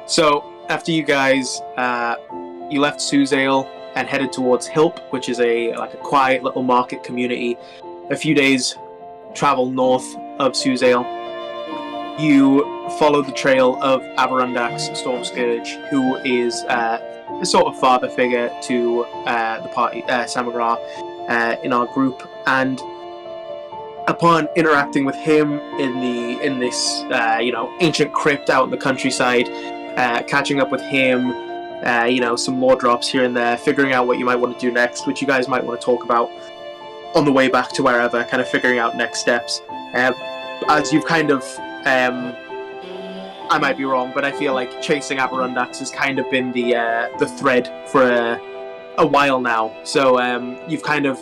So after you guys, you left Suzail and headed towards Hilp, which is a quiet little market community. A few days travel north of Suzail. You follow the trail of Avarundak's Stormscourge, who is a sort of father figure to the party, Samara, in our group. And upon interacting with him in this ancient crypt out in the countryside, catching up with him, some lore drops here and there, figuring out what you might want to do next, which you guys might want to talk about on the way back to wherever, kind of figuring out next steps. As you've kind of, I might be wrong, but I feel like chasing Avarundax has kind of been the thread for a while now. So you've kind of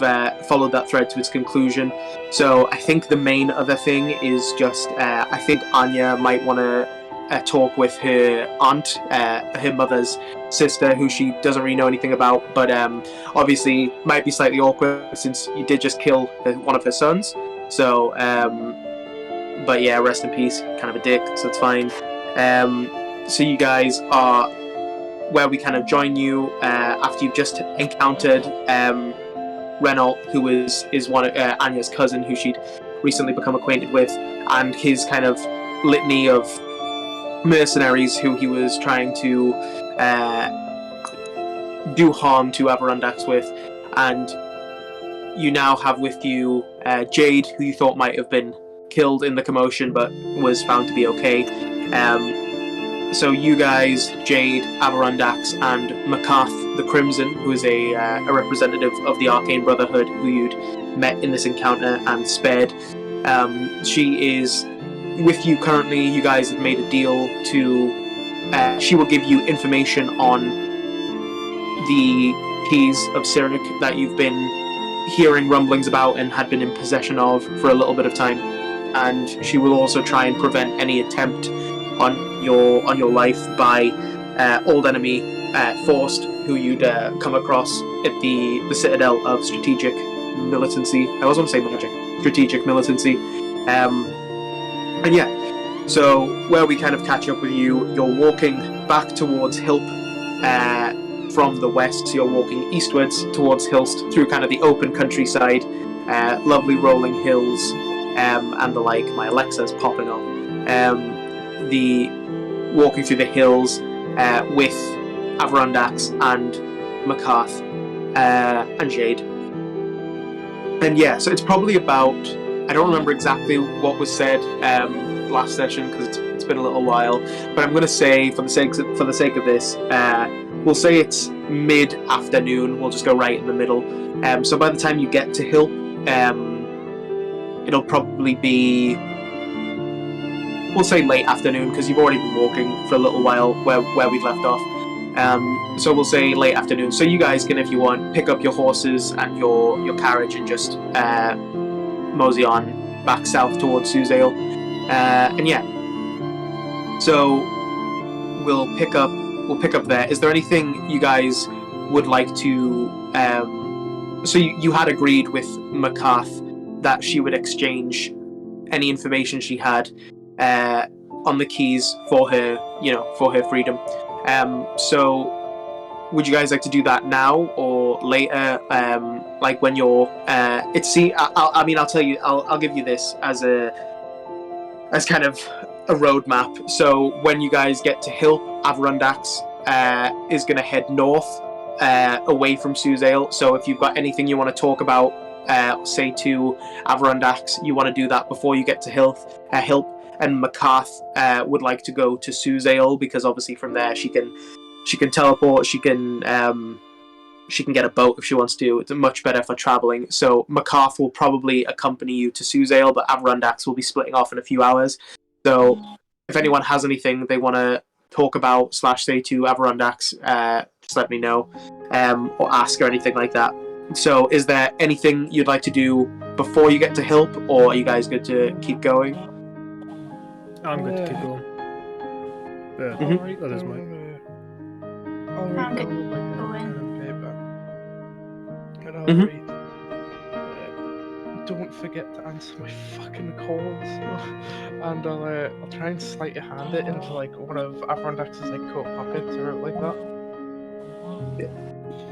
followed that thread to its conclusion. So I think the main other thing is just, I think Anya might want to talk with her aunt, her mother's sister, who she doesn't really know anything about, but obviously might be slightly awkward since you did just kill one of her sons. So, but yeah, rest in peace, kind of a dick, so it's fine. So you guys are where we kind of join you after you've just encountered Renault, who is one of Anya's cousin, who she'd recently become acquainted with, and his kind of litany of mercenaries who he was trying to do harm to Avarundax with. And you now have with you Jade, who you thought might have been killed in the commotion but was found to be okay. So you guys, Jade, Avarundax, and Makath the Crimson, who is a representative of the Arcane Brotherhood, who you'd met in this encounter and spared. She is with you currently. You guys have made a deal to... she will give you information on the keys of Cyric that you've been hearing rumblings about and had been in possession of for a little bit of time. And she will also try and prevent any attempt on your life by old enemy Forced, who you'd come across at the Citadel of Strategic Militancy. I always want to say magic. Strategic Militancy. And yeah, so where we kind of catch up with you, you're walking back towards Hilp from the west, so you're walking eastwards towards Hilst through kind of the open countryside, lovely rolling hills, and the like. My Alexa's popping up. The walking through the hills with Avarundax and Makath and Jade. And yeah, so it's probably about... I don't remember exactly what was said last session because it's been a little while, but I'm going to say, for the sake of this, we'll say it's mid-afternoon. We'll just go right in the middle. So by the time you get to Hilp, it'll probably be... We'll say late afternoon because you've already been walking for a little while where we've left off. So we'll say late afternoon. So you guys can, if you want, pick up your horses and your carriage and just mosey on back south towards Suzail. And yeah. So we'll pick up there. Is there anything you guys would like to... So you had agreed with Makath that she would exchange any information she had on the keys for her, for her freedom. So would you guys like to do that now or later? Like when you're, I'll tell you, I'll give you this as kind of a roadmap. So when you guys get to Hilp, Avarundax is going to head north, away from Suzail. So if you've got anything you want to talk about, say to Avarundax, you want to do that before you get to Hilp. And Makath would like to go to Suzail because obviously from there she can teleport. She can get a boat if she wants to. It's much better for traveling. So Makath will probably accompany you to Suzail, but Avarundax will be splitting off in a few hours. So if anyone has anything they want to talk about / say to Avarundax, just let me know, or ask or anything like that. So is there anything you'd like to do before you get to Hilp, or are you guys good to keep going? I'm good to keep going. Yeah, Mhm. that is mine. I'm good. Can I Mhm. read don't forget to answer my fucking calls. And I'll try and sleight your hand it into like one of Abrondex's like coat pockets or like that.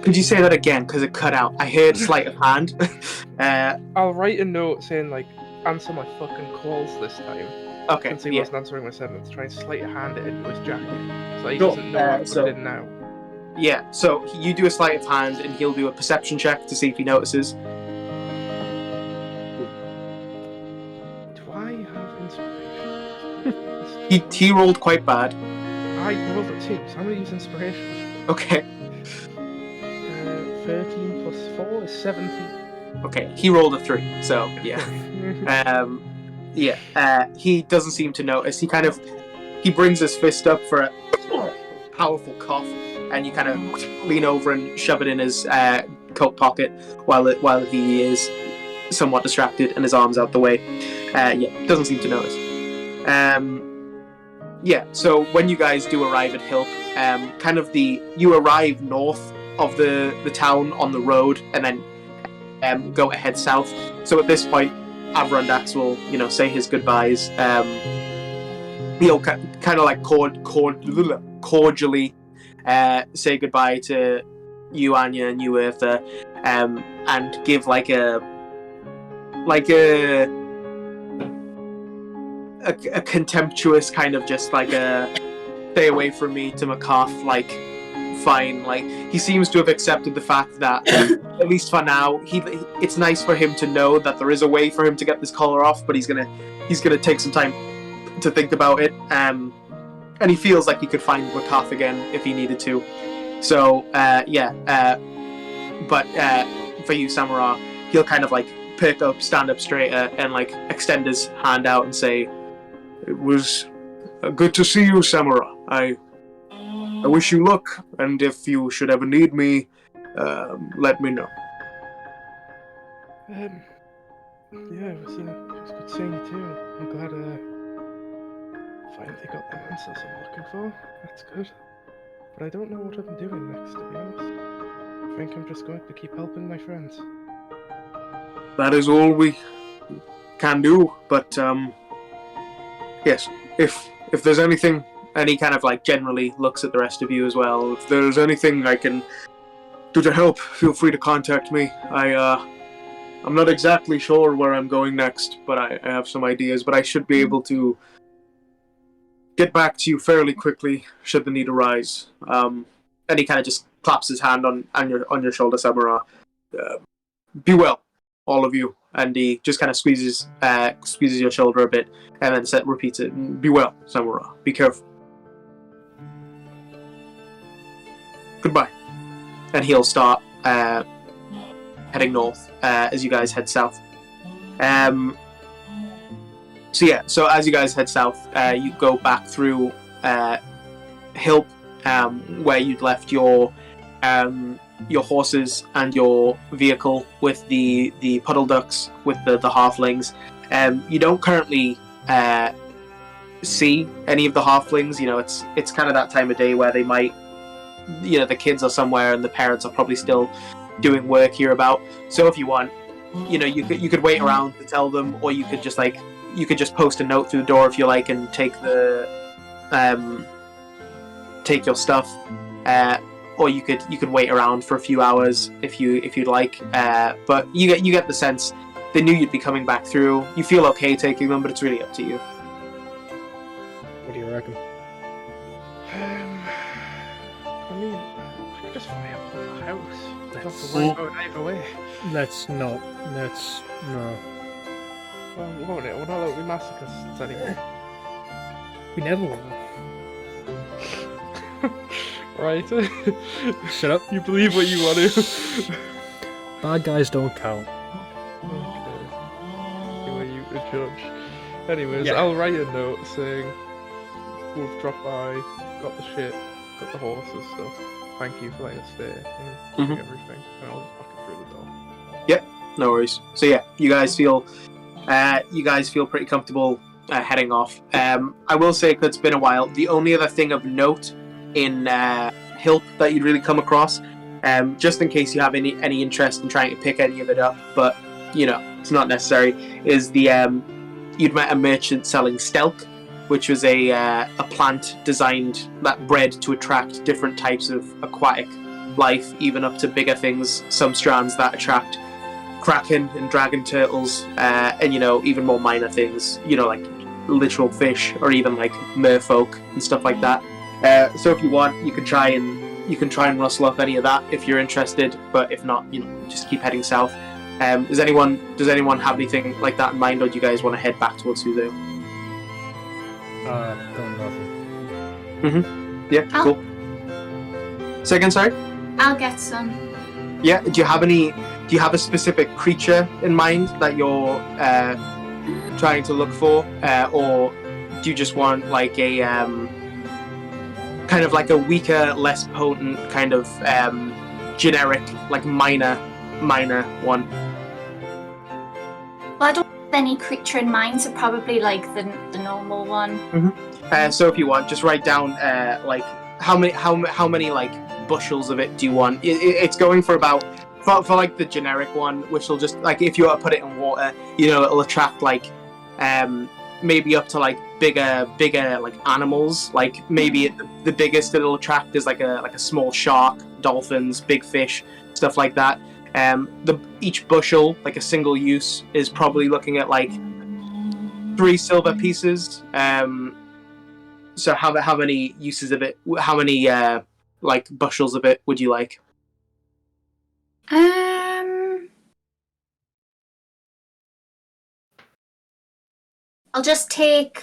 Could you say that again? Because it cut out. I heard sleight of hand. I'll write a note saying like answer my fucking calls this time. Okay. Since he Yeah. wasn't answering my sentence, try and sleight your hand it into his jacket. So he Sure. doesn't know I put it in now. Yeah. So you do a sleight of hand, and he'll do a perception check to see if he notices. Do I have inspiration? He rolled quite bad. I rolled a 2, so I'm gonna use inspiration. Okay. 13 plus 4 is 17. Okay. He rolled a 3. So yeah. He doesn't seem to notice. He brings his fist up for a powerful cough, and you kind of lean over and shove it in his coat pocket while he is somewhat distracted and his arms out the way. Doesn't seem to notice. So when you guys do arrive at Hilp, you arrive north of the town on the road, and then go ahead south. So at this point, Avrondax will, say his goodbyes. He'll kind of like cordially say goodbye to you, Anya, and you, Eartha, and give like a contemptuous kind of just like a stay away from me to McCarth, like fine. Like he seems to have accepted the fact that at least for now, it's nice for him to know that there is a way for him to get this collar off, but he's gonna take some time to think about it. And he feels like he could find McCarth again if he needed to. So but for you, Samara, he'll kind of like pick up, stand up straighter, and like extend his hand out and say, "It was good to see you, Samara. I wish you luck, and if you should ever need me, let me know." It was good seeing you too. I'm glad finally got the answers I'm looking for. That's good. But I don't know what I'm doing next, to be honest. I think I'm just going to keep helping my friends. That is all we can do, but yes, if there's anything, and he kind of like generally looks at the rest of you as well, if there's anything I can do to help, feel free to contact me. I'm not exactly sure where I'm going next, but I have some ideas, but I should be able to get back to you fairly quickly should the need arise. And he kind of just claps his hand on your shoulder, Samara. Be well, all of you. And he just kind of squeezes your shoulder a bit, and then repeats it. Be well, Samara. Be careful. Goodbye. And he'll start heading north as you guys head south. So as you guys head south, you go back through Hilp, where you'd left your horses and your vehicle with the puddle ducks with the halflings. You don't currently see any of the halflings. It's kind of that time of day where they might, the kids are somewhere and the parents are probably still doing work here about. So if you want, you could wait around to tell them, or you could just post a note through the door if you like and take your stuff, or you could wait around for a few hours if you'd like. But you get the sense they knew you'd be coming back through. You feel okay taking them, but it's really up to you. What do you reckon? I mean, I could just fire up the house. I don't have to worry about it either way. Let's no. Well, won't it? We're not like we masochists anymore. We never will. Right? Shut up. You believe what you want to. Bad guys don't count. Okay. You are you a judge. Anyways, Yeah. I'll write a note saying we've dropped by, got the shit, got the horses, so thank you for letting us stay and everything. And I'll just knock it through the door. No worries. So yeah, you guys feel pretty comfortable heading off. I will say, because it's been a while, the only other thing of note in Hilp that you'd really come across, just in case you have any interest in trying to pick any of it up, but it's not necessary, is the you'd met a merchant selling stelk, which was a plant designed, that bred to attract different types of aquatic life, even up to bigger things. Some strands that attract kraken and dragon turtles, and even more minor things, like literal fish or even like merfolk and stuff like that. So if you want, you can try and rustle up any of that if you're interested. But if not, just keep heading south. Does anyone have anything like that in mind, or do you guys want to head back towards Suzu? Going nothing. Yeah, cool. Say again, sorry? I'll get some. Yeah, do you have a specific creature in mind that you're trying to look for, or do you just want like a kind of like a weaker, less potent kind of generic, like minor one? Well, I don't have any creature in mind, so probably like the normal one. So if you want, just write down like how many like bushels of it do you want? It's going for about for like the generic one, which will just like if you were to put it in water, it'll attract like maybe up to like bigger like animals. Like maybe the biggest it'll attract is like a small shark, dolphins, big fish, stuff like that. Each bushel, like a single use, is probably looking at like 3 silver pieces. So how many uses of it? How many like bushels of it would you like? I'll just take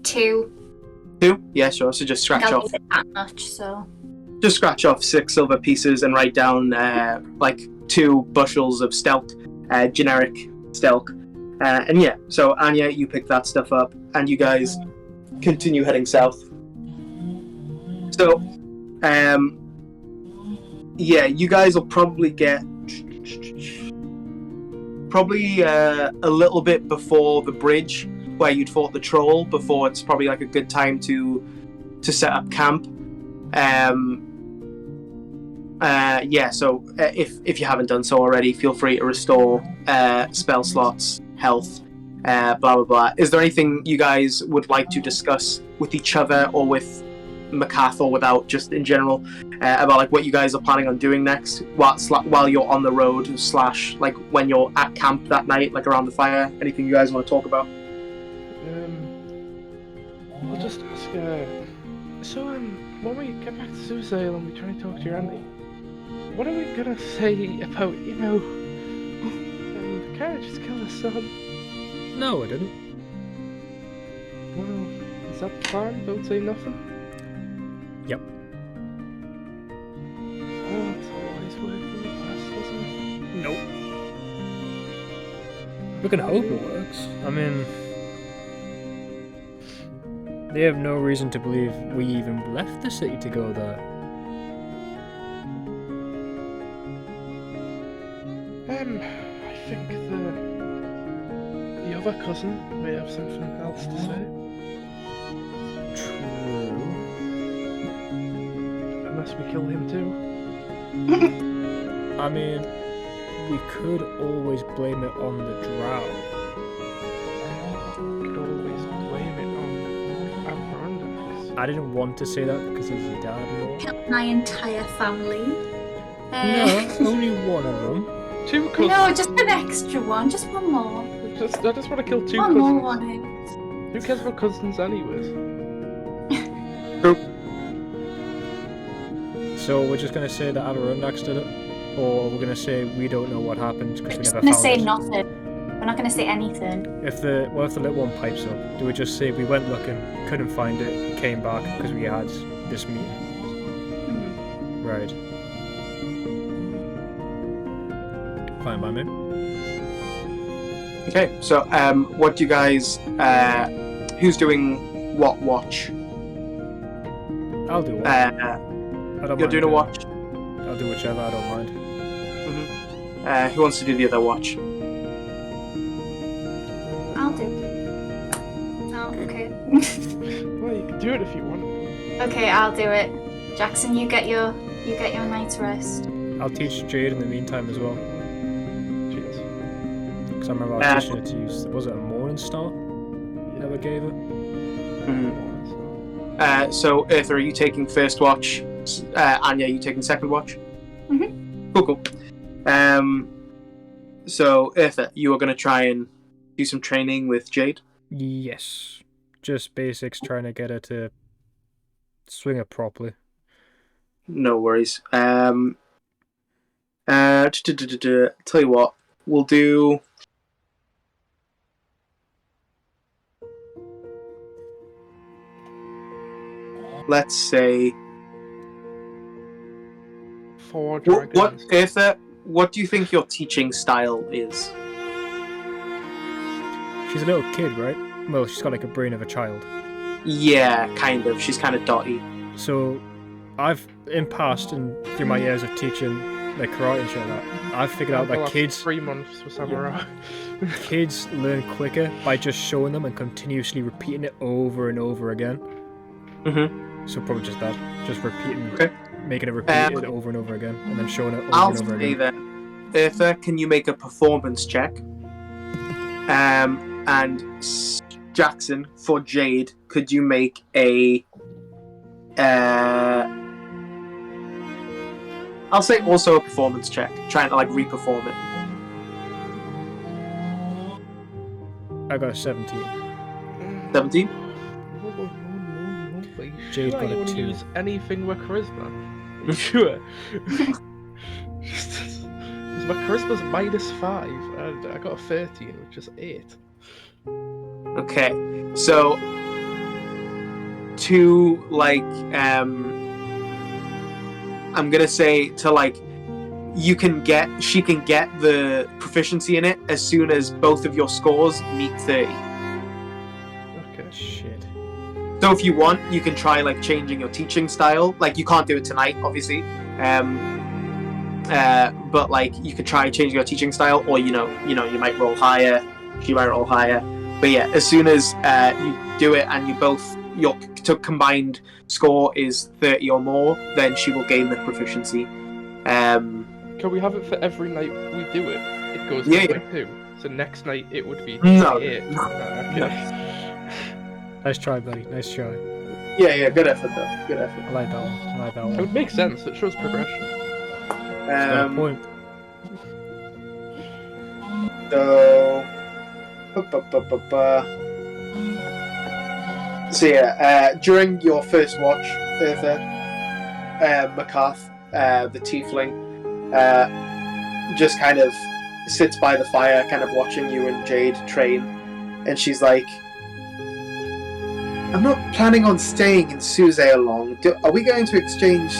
2. 2? Yeah, sure. So just scratch off. That much, so. Just scratch off 6 silver pieces and write down like 2 bushels of stelk, generic stelk. And yeah, so Anya, you pick that stuff up, and you guys continue heading south. So, yeah, you guys will probably get a little bit before the bridge where you'd fought the troll. Before it's probably like a good time to set up camp. Yeah, so if you haven't done so already, feel free to restore spell slots, health, blah blah blah. Is there anything you guys would like to discuss with each other or with Macath or without, just in general, about like what you guys are planning on doing next while you're on the road / like when you're at camp that night, like around the fire? Anything you guys want to talk about? I'll just ask. So when we get back to Suzail and we try to talk to your auntie, what are we gonna say about the carriage just killed her son? No, I didn't. Well, is that the plan? Don't say nothing? Yep. Oh, it's always worked in the past, doesn't it? Nope. We can hope it works. I mean, they have no reason to believe we even left the city to go there. I think the other cousin may have something else to say. True. Unless we kill him too. I mean, we could always blame it on the drow. We could always blame it on Miranda. I didn't want to say that because he's your dad and all. Killed my entire family. No, only one of them. 2 cousins. No, just an extra one. Just one more. I just want to kill 2 One cousins. more one. Who cares about cousins anyways? So we're just going to say that Adirondacks did it? Or we're going to say we don't know what happened because we Just never gonna found say it? nothing. We're not gonna say anything. If the little one pipes up, do we just say we went looking, couldn't find it, came back because we had this meeting? Mm-hmm. Right. Fine by me. Okay, so what do you guys? Who's doing what watch? I'll do one. I don't You're mind doing a watch. I'll do whichever, I don't mind. Who wants to do the other watch? I'll do. Oh, okay. Well, you can do it if you want. Okay, I'll do it. Jackson, you get your night's rest. I'll teach Jade in the meantime as well. Cheers. Because I remember I was teaching her to use, was it a Morning Star? Never gave it. So, Eartha, are you taking first watch? Anya, are you taking second watch? Mm-hmm. Cool. So, Eartha, you are going to try and do some training with Jade? Yes. Just basics, trying to get her to swing it properly. No worries. Tell you what, we'll do... Let's say... 4 dragons. What, Eartha, what do you think your teaching style is? She's a little kid, right? Well, she's got like a brain of a child. Yeah, kind of. She's kind of dotty. So, I've, in past and through my years of teaching like karate and shit like that, I've figured out that kids... 3 months for samurai. Kids learn quicker by just showing them and continuously repeating it over and over again. Mm-hmm. So probably just that. Just repeating, Okay. making it repeat it over and over again, and then showing it over I'll and over say again. then, Eartha, can you make a performance check? And Jackson, for Jade, could you make a... I'll say also a performance check, trying to like re-perform it. I got a 17. 17? Jade Sure got you a want to 2. use anything with charisma? Are you sure? Because my charisma's -5, and I got a 13, which is 8. Okay, so to like I'm gonna say to like she can get the proficiency in it as soon as both of your scores meet 30. Okay. Shit. So if you want, you can try like changing your teaching style. Like you can't do it tonight, obviously. But like you could try changing your teaching style, or you might roll higher. She might roll higher. But yeah, as soon as you do it and your combined score is 30 or more, then she will gain the proficiency. Can we have it for every night we do it? It goes Yeah, by 2. So next night it would be No. 8. No. Nice try, buddy. Nice try. Yeah, good effort though. Good effort. I like that one. I like that It one. would make sense. It shows progression. Got a point. So yeah, during your first watch, Eartha, McCarth, the tiefling, just kind of sits by the fire, kind of watching you and Jade train, and she's like, "I'm not planning on staying in Suze long. Are we going to exchange?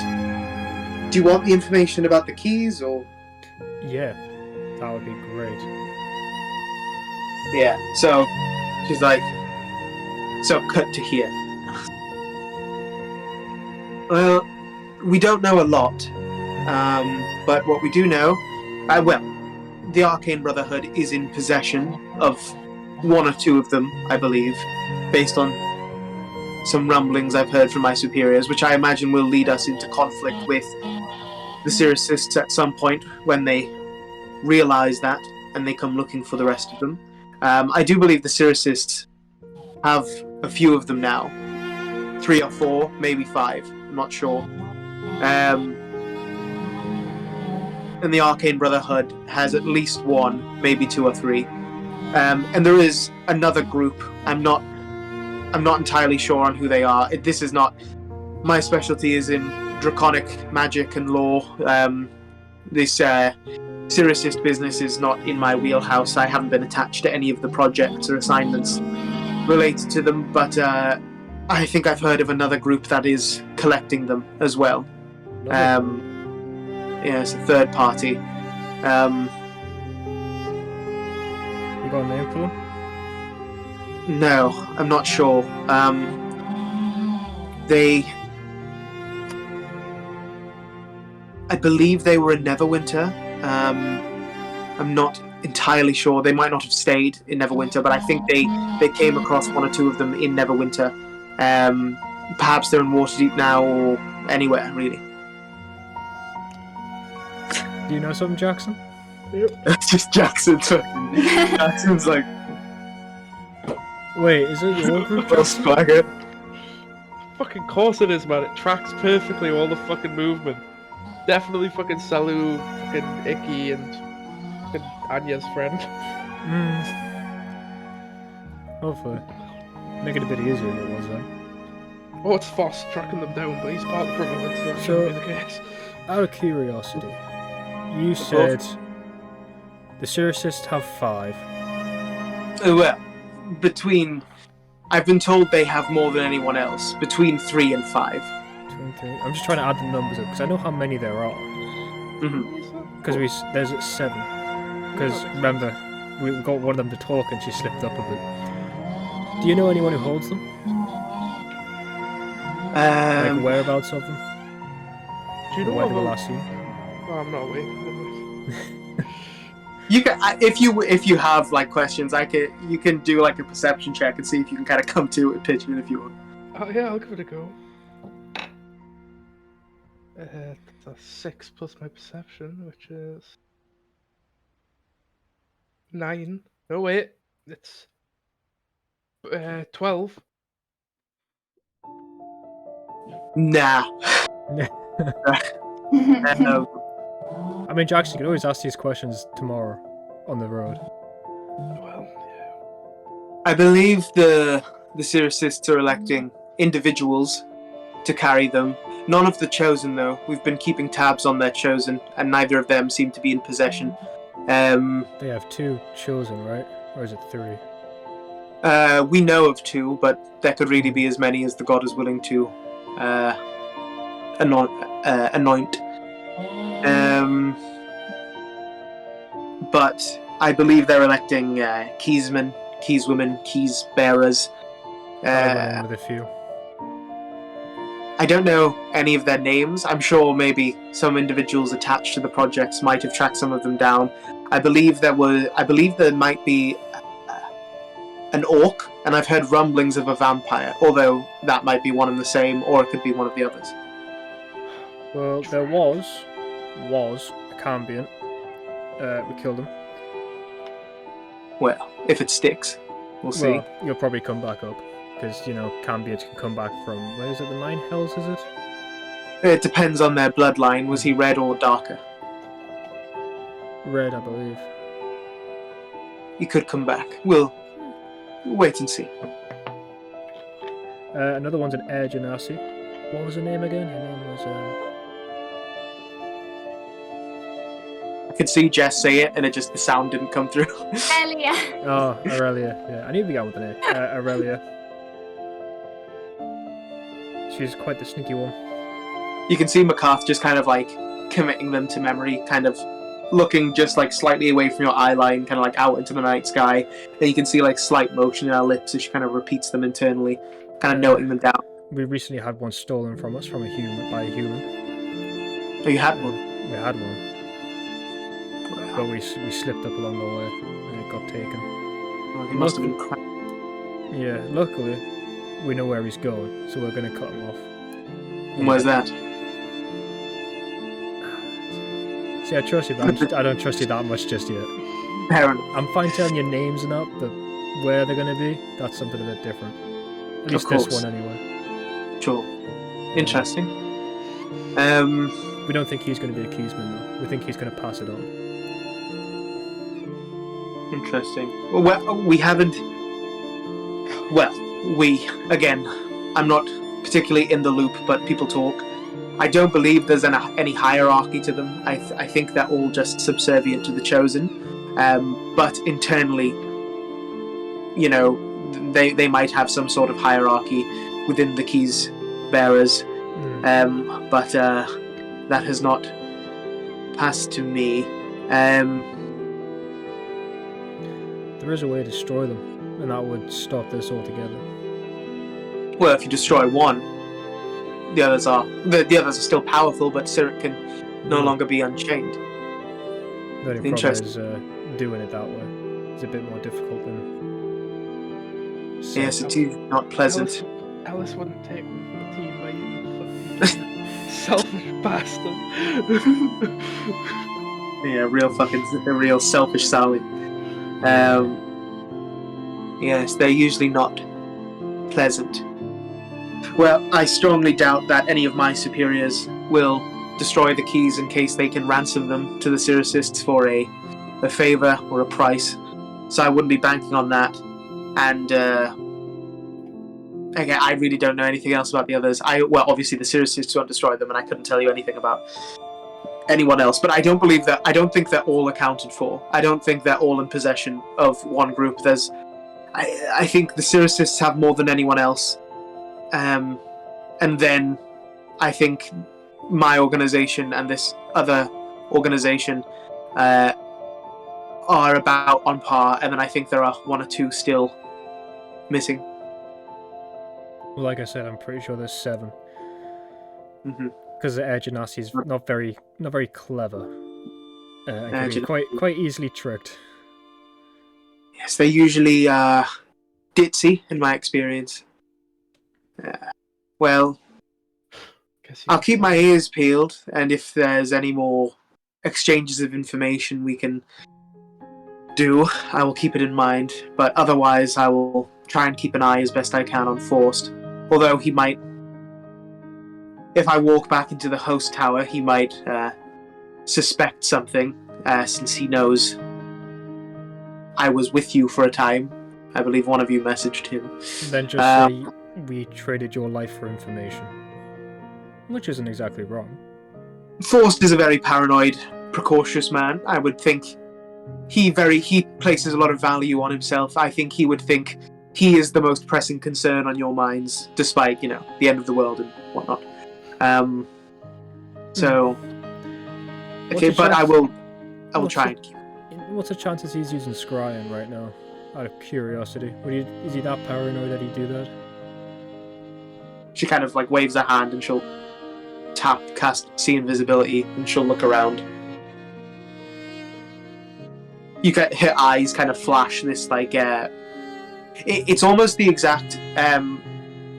Do you want the information about the keys, or?" Yeah, that would be great. Yeah. So she's like, "So cut to here. Well, we don't know a lot, but what we do know, the Arcane Brotherhood is in possession of 1 or 2 of them, I believe, based on some rumblings I've heard from my superiors, which I imagine will lead us into conflict with the Cyricists at some point when they realize that and they come looking for the rest of them. I do believe the Cyricists have a few of them now. 3 or 4, maybe 5, I'm not sure. And the Arcane Brotherhood has at least 1, maybe 2 or 3. And there is another group. I'm not entirely sure on who they are. This is not... My specialty is in draconic magic and lore. This Cyricist business is not in my wheelhouse. I haven't been attached to any of the projects or assignments related to them, but I think I've heard of another group that is collecting them as well. Yeah, it's a third party. You got a name for them? No, I'm not sure. I believe they were in Neverwinter. I'm not entirely sure. They might not have stayed in Neverwinter, but I think they came across 1 or 2 of them in Neverwinter. Perhaps they're in Waterdeep now, or anywhere, really. Do you know something, Jackson? Just Jackson's fucking. Jackson's like. Wait, is it your group, Well, Jackson? swagger. Fucking course it is, man. It tracks perfectly all the fucking movement. Definitely fucking Salu, fucking Icky, and fucking Anya's friend. Hopefully. Make it a bit easier than it was then. Oh, it's Foss tracking them down, but he's part of the Brotherhood, so that So- shouldn't be the case. Out of curiosity, you said the Cyricists have 5. Well, between. I've been told they have more than anyone else. Between 3 and 5. 2 and 3. I'm just trying to add the numbers up because I know how many there are. Mm-hmm. Because there's 7. Because remember, we got one of them to talk and she slipped up a bit. Do you know anyone who holds them? Like whereabouts of them? Do you know Where they were about... last seen? Oh, I'm not awake. You can, if you have like questions, you can do like a perception check and see if you can kind of come to a pitching if you want. Oh yeah, I'll give it a go. That's a 6 plus my perception, which is 9. No wait, it's 12. Nah. I mean, Jackson, you can always ask these questions tomorrow on the road. Well, yeah. I believe the Cyricists are electing individuals to carry them. None of the chosen, though. We've been keeping tabs on their chosen, and neither of them seem to be in possession. They have 2 chosen, right? Or is it 3? We know of 2, but there could really be as many as the god is willing to anoint. But I believe they're electing keysmen, keyswomen, keys bearers. I went in with a few. I don't know any of their names. I'm sure maybe some individuals attached to the projects might have tracked some of them down. I believe there might be an orc, and I've heard rumblings of a vampire, although that might be one and the same, or it could be one of the others. Well, there was a Cambion. We killed him. Well, if it sticks, we'll see. Well, you'll probably come back up. Because, you know, Cambions can come back from, where is it, the 9 Hells, is it? It depends on their bloodline. Was he red or darker? Red, I believe. He could come back. We'll wait and see. Another one's an Air Genasi. What was her name again? Her name was, I could see Jess say it, and the sound didn't come through. Elia. Oh, Aurelia. Yeah, I knew we began with an A. Aurelia. She's quite the sneaky one. You can see McCarth just kind of like committing them to memory, kind of looking just like slightly away from your eye line, kind of like out into the night sky. And you can see like slight motion in her lips as she kind of repeats them internally, kind of noting them down. We recently had one stolen from us by a human. Oh, you had one? We had one. But we slipped up along the way and it got taken. Oh, he must have been crap. Yeah, luckily we know where he's going, so we're going to cut him off. And where's that? See, I trust you, but I don't trust you that much just yet. Fair enough. I'm fine telling you names and that, but where they're going to be, that's something a bit different. At least this one anyway. Sure. Interesting. We don't think he's going to be a keysman though. We think he's going to pass it on. Interesting. Well, we haven't... Well, again, I'm not particularly in the loop, but people talk. I don't believe there's any hierarchy to them. I think they're all just subservient to the Chosen. But internally, you know, they might have some sort of hierarchy within the keys bearers. But that has not passed to me. There is a way to destroy them, and that would stop this altogether. Well, if you destroy one, the others are still powerful, but Cyric can no longer be unchained. The only problem is doing it that way. It's a bit more difficult than. Yes, it is not pleasant. Alice wouldn't take me from the team, mate. Fucking selfish bastard. Yeah, a real selfish Sally. Yes, they're usually not pleasant. Well, I strongly doubt that any of my superiors will destroy the keys in case they can ransom them to the Cyricists for a favor or a price. So I wouldn't be banking on that. And again, I really don't know anything else about the others. Well, obviously the Cyricists won't destroy them, and I couldn't tell you anything about anyone else. But I don't think they're all accounted for. I don't think they're all in possession of one group. I think the Cyricists have more than anyone else. And then I think my organization and this other organization are about on par, and then I think there are one or two still missing. Well, like I said, I'm pretty sure there's 7. Because the Air Genasi is not very clever. And can be quite easily tricked. Yes, they're usually ditzy in my experience. Well, I'll keep my ears peeled, and if there's any more exchanges of information we can do, I will keep it in mind. But otherwise, I will try and keep an eye as best I can on Forst. Although he might, if I walk back into the host tower, he might suspect something, since he knows I was with you for a time. I believe one of you messaged him. Then just say we traded your life for information. Which isn't exactly wrong. Forst is a very paranoid, precautious man. I would think he places a lot of value on himself. I think he would think he is the most pressing concern on your minds, despite, the end of the world and whatnot. Okay, but I will try and keep. What's the chances he's using Scryan right now? Out of curiosity, is he that paranoid that he'd do that? She kind of waves her hand and she'll cast See Invisibility, and she'll look around. You get her eyes kind of flash this it's almost the exact.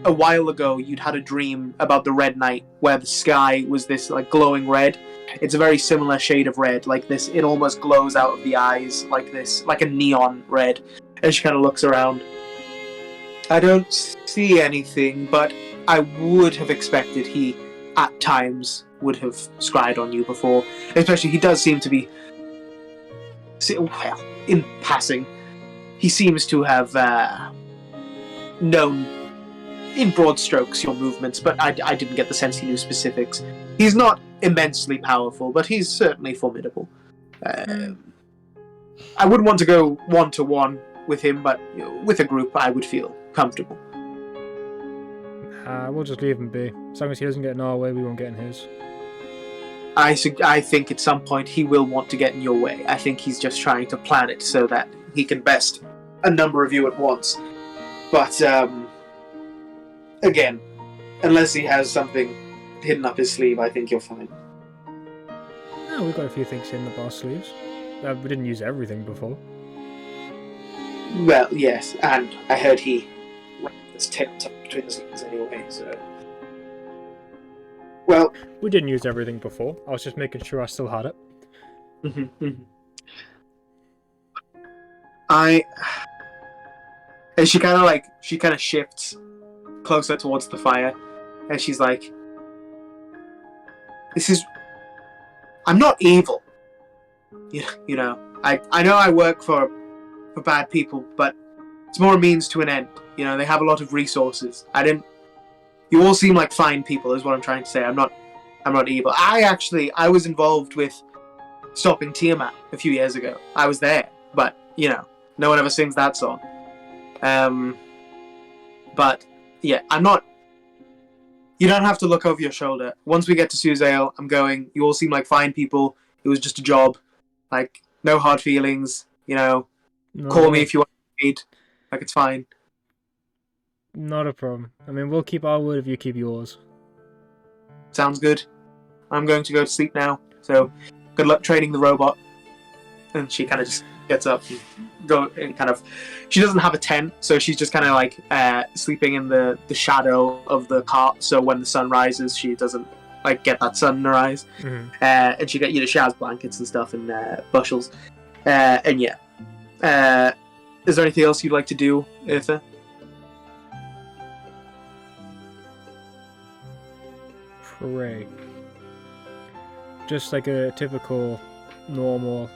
A while ago, you'd had a dream about the Red Night, where the sky was this glowing red. It's a very similar shade of red, like this. It almost glows out of the eyes like this, like a neon red. And she kind of looks around. I don't see anything, but I would have expected he, at times, would have scryed on you before. Especially, he does seem to be... Well, in passing, he seems to have known, in broad strokes, your movements, but I didn't get the sense he knew specifics. He's not immensely powerful, but he's certainly formidable. I wouldn't want to go one-to-one with him, but with a group, I would feel comfortable. We'll just leave him be. As long as he doesn't get in our way, we won't get in his. I think at some point he will want to get in your way. I think he's just trying to plan it so that he can best a number of you at once. But, again, unless he has something hidden up his sleeve, I think you're fine. Oh, we've got a few things hidden up our sleeves. We didn't use everything before. Well, yes, and I heard he wrapped this tip between his legs anyway, so... Well... We didn't use everything before. I was just making sure I still had it. And she kind of shifts closer towards the fire, and she's like, I'm not evil. You know, I know I work for bad people, but it's more a means to an end. You know, they have a lot of resources. You all seem like fine people, is what I'm trying to say. I'm not evil. I was involved with stopping Tiamat a few years ago. I was there, but, no one ever sings that song. But, yeah, I'm not... You don't have to look over your shoulder. Once we get to Suzail, I'm going, you all seem like fine people. It was just a job. No hard feelings, No. Call me if you want to aid. It's fine. Not a problem. I mean, we'll keep our word if you keep yours. Sounds good. I'm going to go to sleep now, so good luck training the robot. And she kind of just gets up and she doesn't have a tent, so she's just kind of sleeping in the shadow of the cart, so when the sun rises she doesn't like get that sun in her eyes. Mhm. And she has blankets and stuff and bushels. And yeah. Is there anything else you'd like to do, Eartha? Pray. Just like a typical, normal,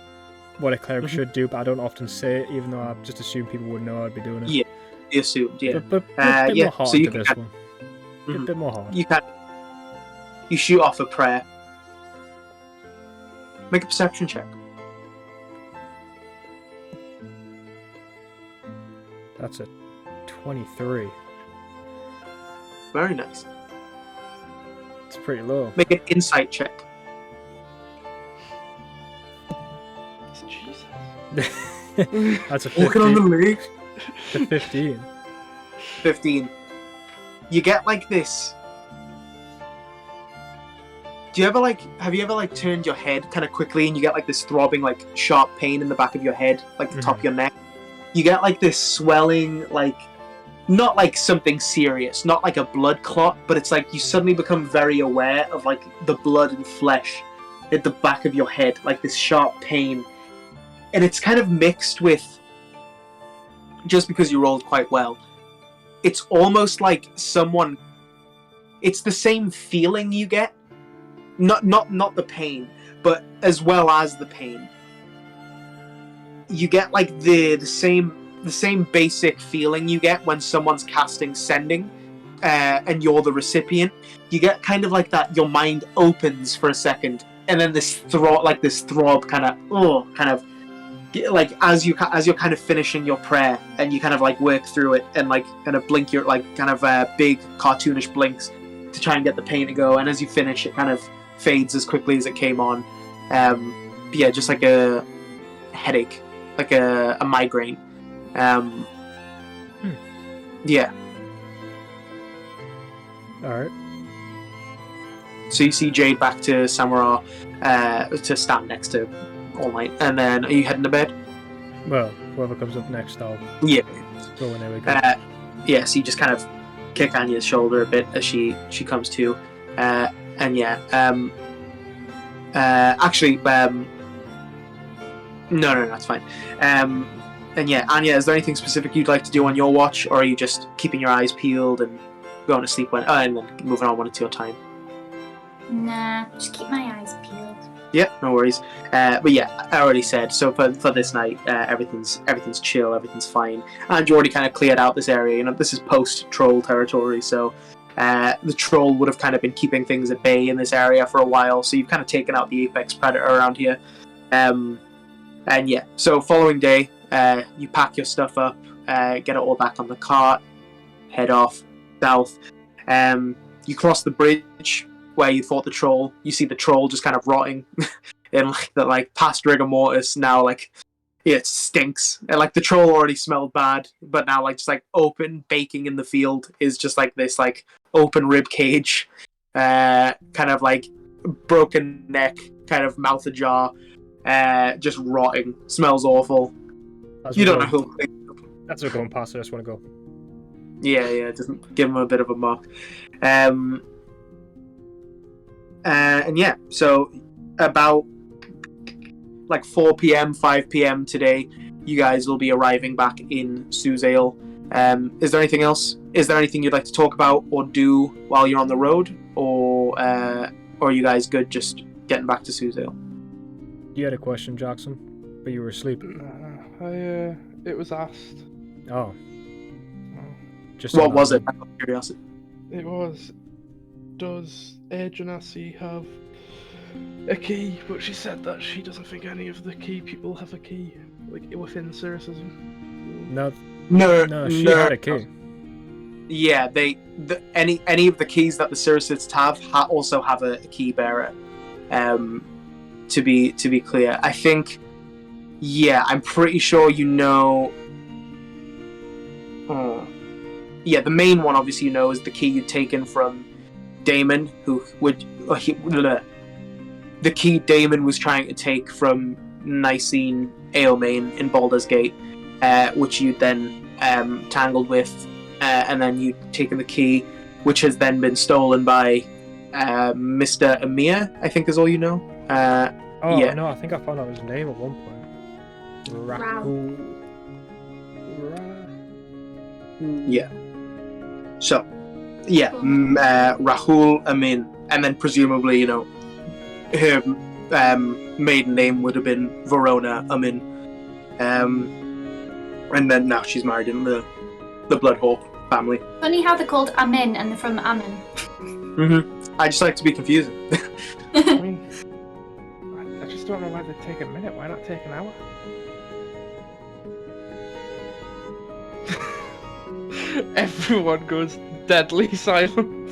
what a cleric should do, but I don't often say it, even though I just assume people would know I'd be doing it. Yeah, you assumed, yeah. But a bit more heart so you to this can- one. Mhm. A bit more heart. You shoot off a prayer. Make a perception check. That's a 23. Very nice. It's pretty low. Make an insight check. It's Jesus. That's a Walking on the 15. lake. A 15. 15. You get like this. Have you ever turned your head kind of quickly and you get like this throbbing, like sharp pain in the back of your head, like the top of your neck? You get like this swelling, like, not like something serious, not like a blood clot, but it's like you suddenly become very aware of like the blood and flesh at the back of your head, like this sharp pain. And it's kind of mixed with, just because you rolled quite well, it's almost like it's the same feeling you get, not the pain, but as well as the pain. You get like the same basic feeling you get when someone's casting sending, and you're the recipient. You get kind of like that. Your mind opens for a second, and then this throb kind of like as you're kind of finishing your prayer, and you kind of like work through it, and like kind of blink your like kind of big cartoonish blinks to try and get the pain to go. And as you finish, it kind of fades as quickly as it came on. Yeah, just like a headache, like a migraine. Yeah. Alright. So you see Jade back to Samara to stand next to all night, and then are you heading to bed? Well, whoever comes up next, I'll Yeah. go when there we go. Yeah, so you just kind of kick Anya's shoulder a bit as she comes to, and yeah, actually, no, that's fine. And yeah, Anya, is there anything specific you'd like to do on your watch, or are you just keeping your eyes peeled and going to sleep and then moving on one at a time? Nah, just keep my eyes peeled. Yeah, no worries. But yeah, I already said, so for this night, everything's chill, everything's fine. And you already kind of cleared out this area. You know, this is post-troll territory, so the troll would have kind of been keeping things at bay in this area for a while, so you've kind of taken out the apex predator around here. And yeah, so following day, you pack your stuff up, get it all back on the cart, head off south. You cross the bridge where you fought the troll. You see the troll just kind of rotting in like the past rigor mortis. Now it stinks, and like the troll already smelled bad, but now just open baking in the field is just like this open rib cage, kind of like broken neck, kind of mouth ajar, just rotting. Smells awful. You don't know who. That's what going past. I just want to go. Yeah, just give him a bit of a mock. And yeah, so about 4 p.m., 5 p.m. today, you guys will be arriving back in Suzail. Is there anything else? Is there anything you'd like to talk about or do while you're on the road, or are you guys good just getting back to Suzail? You had a question, Jackson, but you were asleep. It was asked. Oh. Just What was it? Out of curiosity. It was, does Ed Greenwood have a key? But she said that she doesn't think any of the key people have a key, within Cyricism. No, she had a key. Yeah, any of the keys that the Cyricists have also have a key bearer. To be clear, I think. Yeah, I'm pretty sure you know. Yeah, the main one, obviously, you know, is the key you'd taken from Damon, the key Damon was trying to take from Nicene Aelmain in Baldur's Gate, which you'd then tangled with, and then you'd taken the key, which has then been stolen by Mr. Amir, I think is all you know. Yeah. No, I think I found out his name at one point. Rahul. Yeah. So, yeah, Rahul Amin, and then presumably, you know, her maiden name would have been Verona Amin, and then now she's married in the Bloodhawk family. Funny how they're called Amin and they're from Ammon. I just like to be confusing. I mean, I just don't know why they take a minute. Why not take an hour? Everyone goes deadly silent.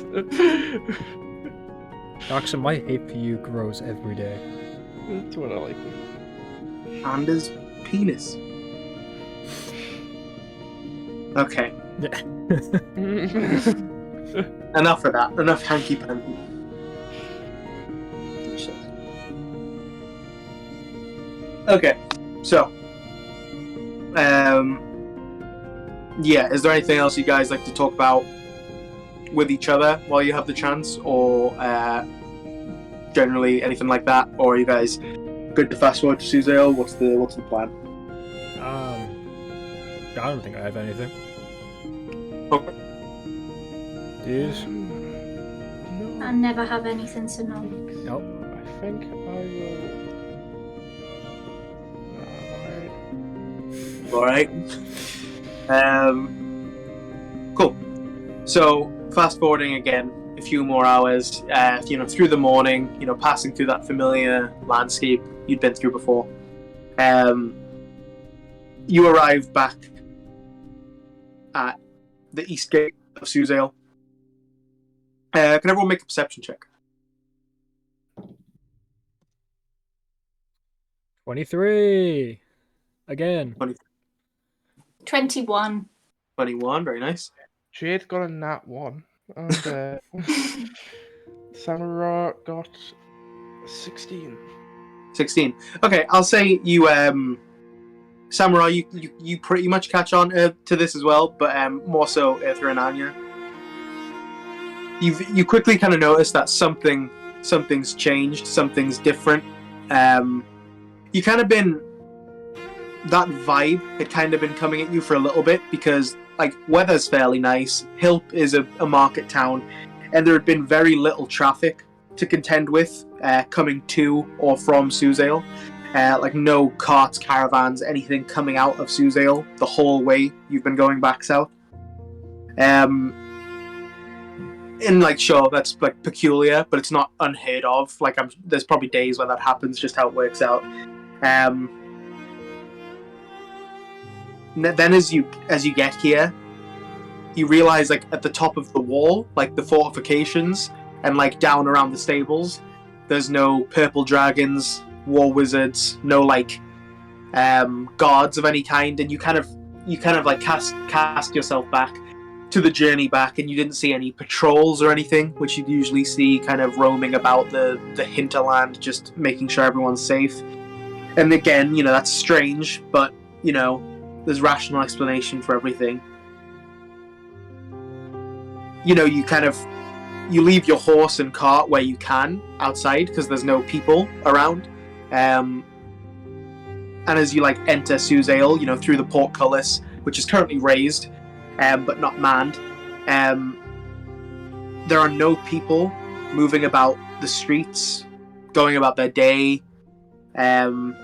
Jackson, my hate for you grows every day. That's what I like. And his penis. Okay. Enough of that. Enough hanky panky. Okay, so, yeah, is there anything else you guys like to talk about with each other while you have the chance, or generally anything like that, or are you guys good to fast forward to Suzail? What's the plan? I don't think I have anything. Okay. Dudes? No. I never have anything to know. Nope. I think I will. Alright. Cool. So, fast forwarding again a few more hours, you know, through the morning, you know, passing through that familiar landscape you'd been through before. You arrive back at the east gate of Suzail. Can everyone make a perception check? 23! Again. 21. 21, very nice. Jade got a nat 1, and Samara got 16. 16. Okay, I'll say you, Samurai, you pretty much catch on to this as well, but more so Ithra and Anya. You quickly kind of notice that something's changed, something's different. You kind of been, that vibe had kind of been coming at you for a little bit, because like weather's fairly nice, Hilp is a market town, and there had been very little traffic to contend with coming to or from Suzail. Like no carts, caravans, anything coming out of Suzail the whole way you've been going back south. And like, sure, that's like peculiar, but it's not unheard of. Like, there's probably days where that happens, just how it works out. Then as you get here, you realize like at the top of the wall, like the fortifications, and like down around the stables, there's no purple dragons, war wizards, no like guards of any kind, and you kind of like cast yourself back to the journey back, and you didn't see any patrols or anything, which you'd usually see kind of roaming about the hinterland, just making sure everyone's safe. And again, you know, that's strange, but you know, there's rational explanation for everything. You know, you leave your horse and cart where you can outside because there's no people around. And as you like enter Suzail, you know, through the portcullis, which is currently raised, but not manned, there are no people moving about the streets, going about their day. And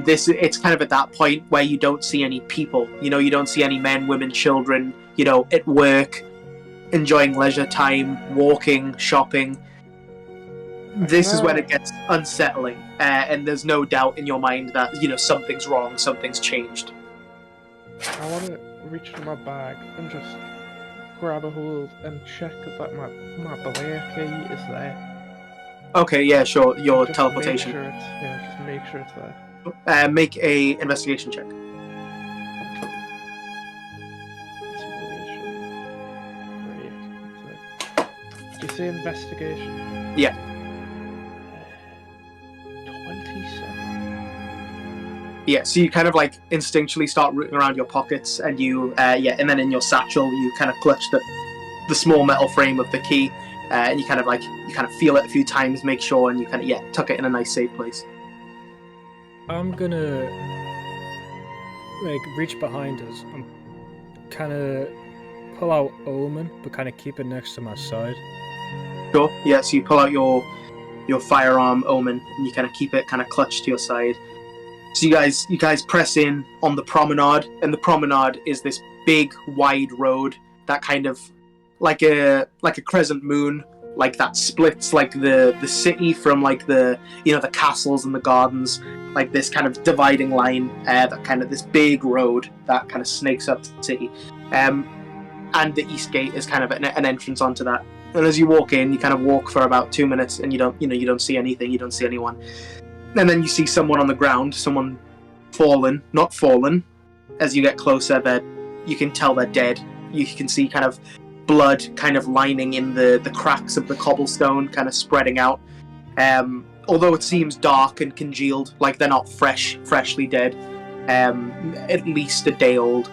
it's kind of at that point where you don't see any people. You know, you don't see any men, women, children, you know, at work, enjoying leisure time, walking, shopping. This is when it gets unsettling, and there's no doubt in your mind that, you know, something's wrong, something's changed. I want to reach for my bag and just grab a hold and check that my belay key is there. Okay, yeah, sure. Your Just teleportation. Just make sure it's there. Make a investigation check. Do you say investigation? Yeah. 27. Yeah, so you kind of like instinctually start rooting around your pockets, and you, and then in your satchel you kind of clutch the small metal frame of the key, and you kind of feel it a few times, make sure, and you kind of tuck it in a nice safe place. I'm gonna reach behind us and kind of pull out Omen, but kind of keep it next to my side. Sure. Yeah. So you pull out your firearm, Omen, and you kind of keep it kind of clutched to your side. So you guys press in on the promenade, and the promenade is this big, wide road that kind of like a crescent moon, like that splits like the city from like the the castles and the gardens, like this kind of dividing line, that kind of this big road that kind of snakes up the city, and the east gate is kind of an entrance onto that. And as you walk in, you kind of walk for about 2 minutes, and you don't see anything, you don't see anyone, and then you see someone on the ground, someone not fallen. As you get closer, you can tell they're dead. You can see kind of blood kind of lining in the cracks of the cobblestone, kind of spreading out. Although it seems dark and congealed, like they're not freshly dead, at least a day old.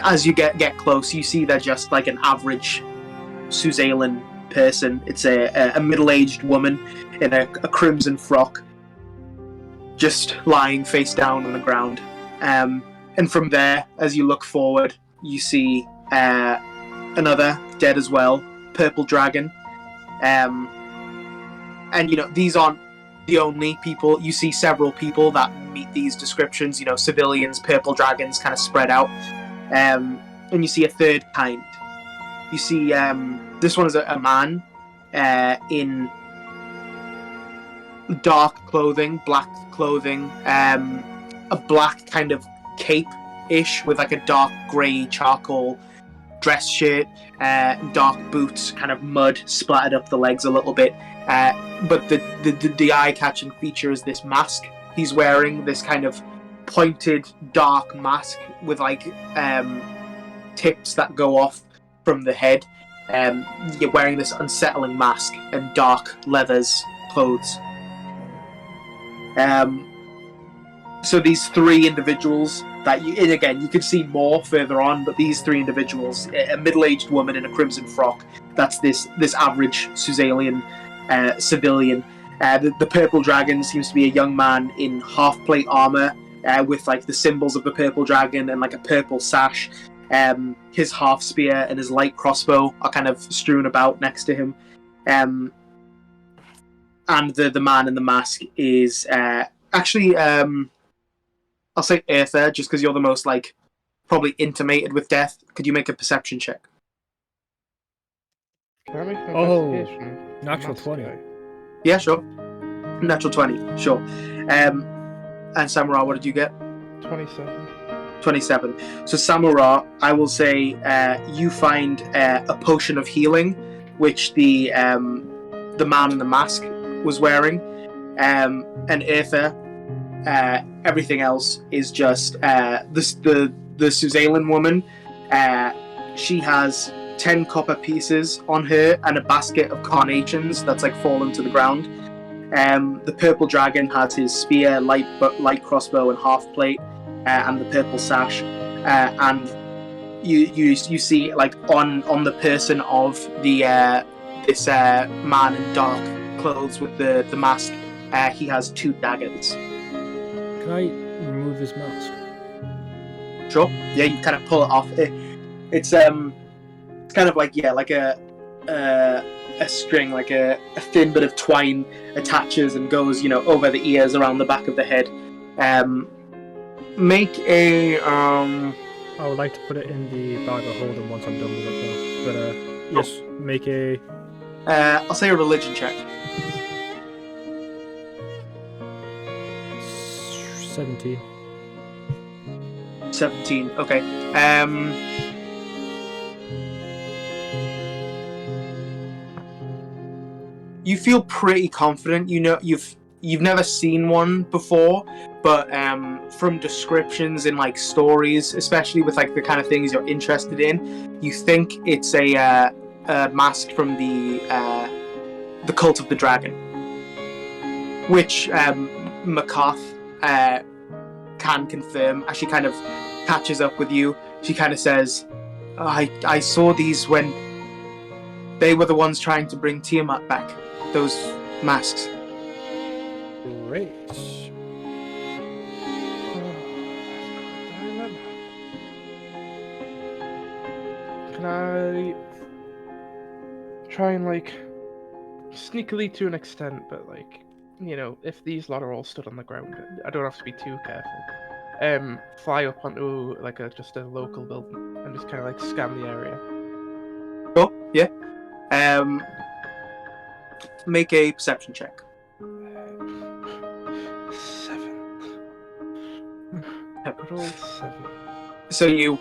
As you get close, you see they're just like an average Suzalan person. It's a middle-aged woman in a crimson frock, just lying face down on the ground. And from there, as you look forward, you see another dead as well, purple dragon. And these aren't the only people. You see several people that meet these descriptions. Civilians, purple dragons, kind of spread out. And you see a third kind. You see this one is a man in dark clothing, black clothing, a black kind of cape-ish with like a dark grey charcoal dress shirt, dark boots, kind of mud splattered up the legs a little bit. But the eye-catching feature is this mask he's wearing, this kind of pointed dark mask with like tips that go off from the head. You're wearing this unsettling mask and dark leathers clothes. So these three individuals that you can see more further on, but these three individuals, a middle-aged woman in a crimson frock, that's this average Suzalian civilian. The purple dragon seems to be a young man in half-plate armor, with like the symbols of the purple dragon and like a purple sash. His half spear and his light crossbow are kind of strewn about next to him. And the man in the mask is actually, I'll say Eartha, just because you're the most like probably intimated with death. Could you make a perception check? Can I make an investigation? Natural 20. Yeah, sure. Natural 20, sure. And Samurai, what did you get? 27. 27. So Samurai, I will say you find a potion of healing, which the man in the mask was wearing, and Eartha, everything else is just the Suzalan woman. She has 10 copper pieces on her and a basket of carnations that's like fallen to the ground. The purple dragon has his spear, light crossbow, and half plate, and the purple sash. And you see like on the person of the this man in dark clothes with the mask, he has 2 daggers. Can I remove his mask? Sure. Yeah, you kind of pull it off. It's kind of like a string, like a thin bit of twine attaches and goes, over the ears, around the back of the head. Make a I would like to put it in the bag of holding once I'm done with it, though. But yes, make a. I'll say a religion check. 17. 17. Okay. You feel pretty confident. You've never seen one before, but from descriptions in like stories, especially with like the kind of things you're interested in, you think it's a mask from the Cult of the Dragon, which McCarth can confirm. As she kind of catches up with you, she kind of says, I saw these when they were the ones trying to bring Tiamat back. Those masks. Great. Can I try and, like, sneakily to an extent, but, like, you know, if these lot are all stood on the ground, I don't have to be too careful. Fly up onto, like, just a local building and just kind of, like, scan the area. Oh, yeah. Make a perception check. 7. Good old 7. So you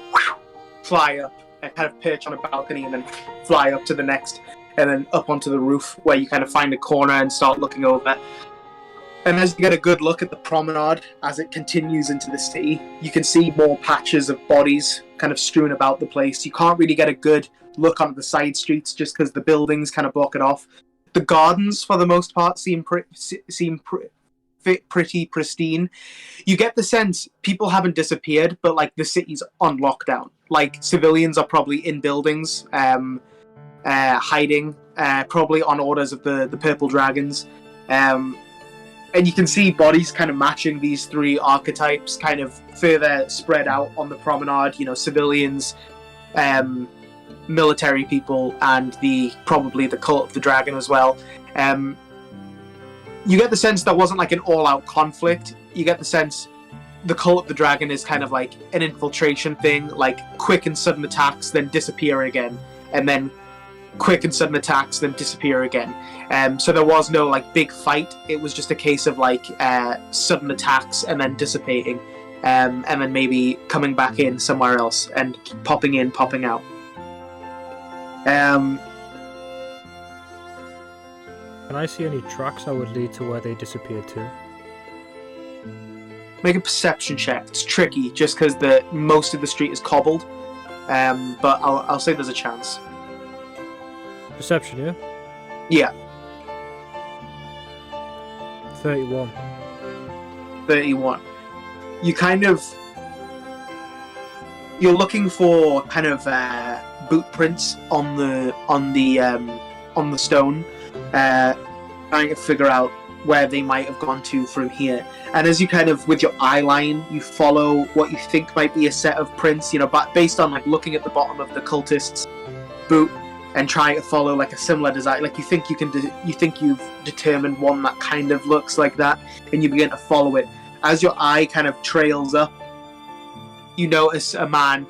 fly up and kind of perch on a balcony and then fly up to the next, and then up onto the roof where you kind of find a corner and start looking over. And as you get a good look at the promenade as it continues into the city, you can see more patches of bodies kind of strewn about the place. You can't really get a good look onto the side streets just because the buildings kind of block it off. The gardens, for the most part, seem pretty pristine. You get the sense people haven't disappeared, but like the city's on lockdown. Like civilians are probably in buildings, hiding, probably on orders of the Purple Dragons. And you can see bodies kind of matching these three archetypes, kind of further spread out on the promenade. You know, civilians, military people, and probably the cult of the dragon as well. You get the sense that wasn't like an all-out conflict. You get the sense the cult of the dragon is kind of like an infiltration thing, like quick and sudden attacks, then disappear again, and then quick and sudden attacks, then disappear again. So there was no like big fight. It was just a case of like sudden attacks and then dissipating, and then maybe coming back in somewhere else and popping in, popping out. Can I see any tracks that would lead to where they disappeared to? Make a perception check. It's tricky just because most of the street is cobbled, but I'll say there's a chance. Perception, yeah? Yeah. 31. 31. You're looking for kind of boot prints on the stone, trying to figure out where they might have gone to from here. And as you kind of, with your eye line, you follow what you think might be a set of prints, you know, but based on like looking at the bottom of the cultist's boot and trying to follow like a similar design, like you think you've determined one that kind of looks like that, and you begin to follow it. As your eye kind of trails up, you notice a man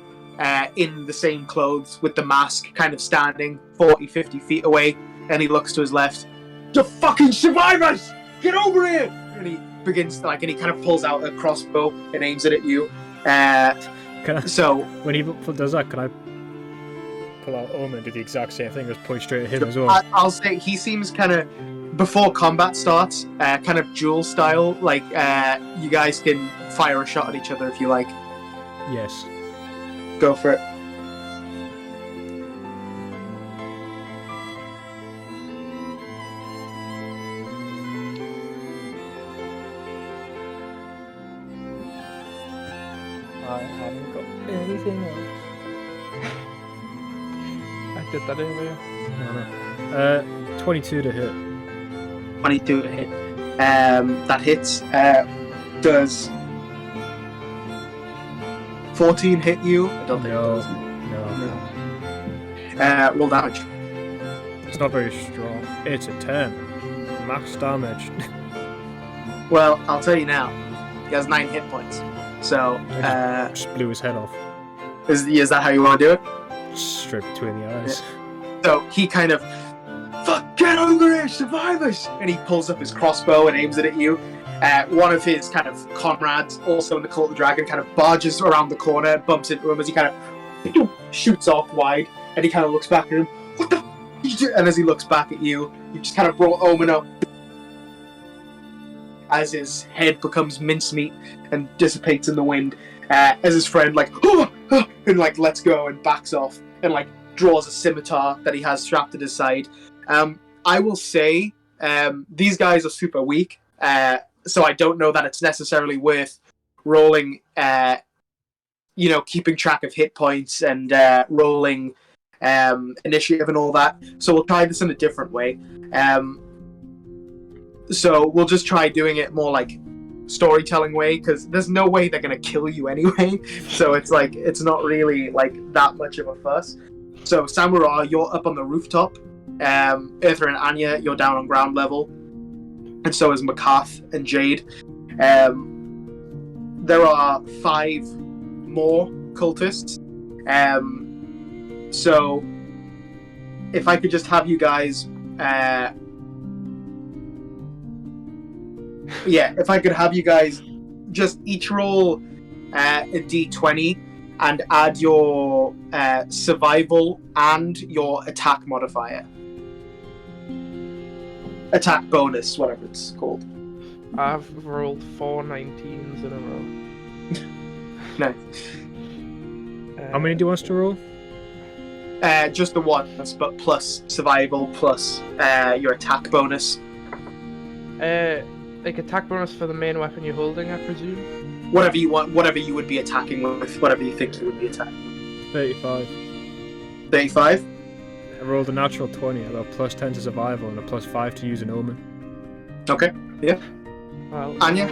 in the same clothes with the mask kind of standing 40-50 feet away, and he looks to his left. "You fucking survivors! Get over here!" And he begins to, and he kind of pulls out a crossbow and aims it at you. When he does that, can I pull out Omen and do the exact same thing, just point straight at him as well? I'll say he seems kind of, before combat starts, kind of duel style, like you guys can fire a shot at each other if you like. Yes. Go for it. I haven't got anything else. I did that earlier. No. 22 to hit. 22 to hit. That hits. Does 14 hit you? I don't think it does. No. Roll damage. It's not very strong. It's a 10. Max damage. Well, I'll tell you now. He has 9 hit points. So, just blew his head off. Is that how you want to do it? Straight between the eyes. So he kind of, "Fuck, get over here, survivors!" And he pulls up his crossbow and aims it at you. One of his kind of comrades, also in the Cult of the Dragon, kind of barges around the corner, bumps into him as he kind of shoots off wide, and he kind of looks back at him. "What the f*** did you do?" And as he looks back at you, you just kind of brought Omen up as his head becomes mincemeat and dissipates in the wind. As his friend and lets go and backs off and draws a scimitar that he has strapped at his side. I will say these guys are super weak, so I don't know that it's necessarily worth rolling keeping track of hit points and rolling initiative and all that. So we'll try this in a different way. So we'll just try doing it more like storytelling way, because there's no way they're gonna kill you anyway. So it's like it's not really like that much of a fuss. So Samura, you're up on the rooftop. Eartha and Anya, you're down on ground level, and so is McCarth and Jade. There are 5 more cultists. So if I could just have you guys, if I could have you guys just each roll a d20 and add your survival and your attack modifier. Attack bonus, whatever it's called. I've rolled 4 19s in a row. Nice. How many do you want us to roll? Just the ones, but plus survival, plus your attack bonus. Like attack bonus for the main weapon you're holding, I presume? Whatever you want, whatever you would be attacking with, whatever you think you would be attacking. 35. 35? I rolled a natural 20. I got plus 10 to survival and a plus 5 to use an omen. Okay, yeah. Well, Anya?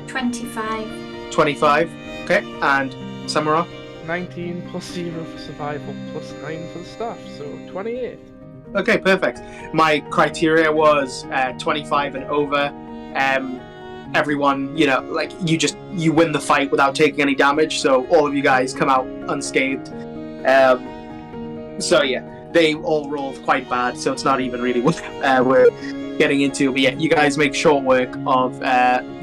25. 25. Okay, and Samura? 19 plus 0 for survival, plus 9 for the staff, so 28. Okay, perfect. My criteria was 25 and over. Everyone, you win the fight without taking any damage, so all of you guys come out unscathed. So yeah, they all rolled quite bad, so it's not even really what we're getting into. But yeah, you guys make short work of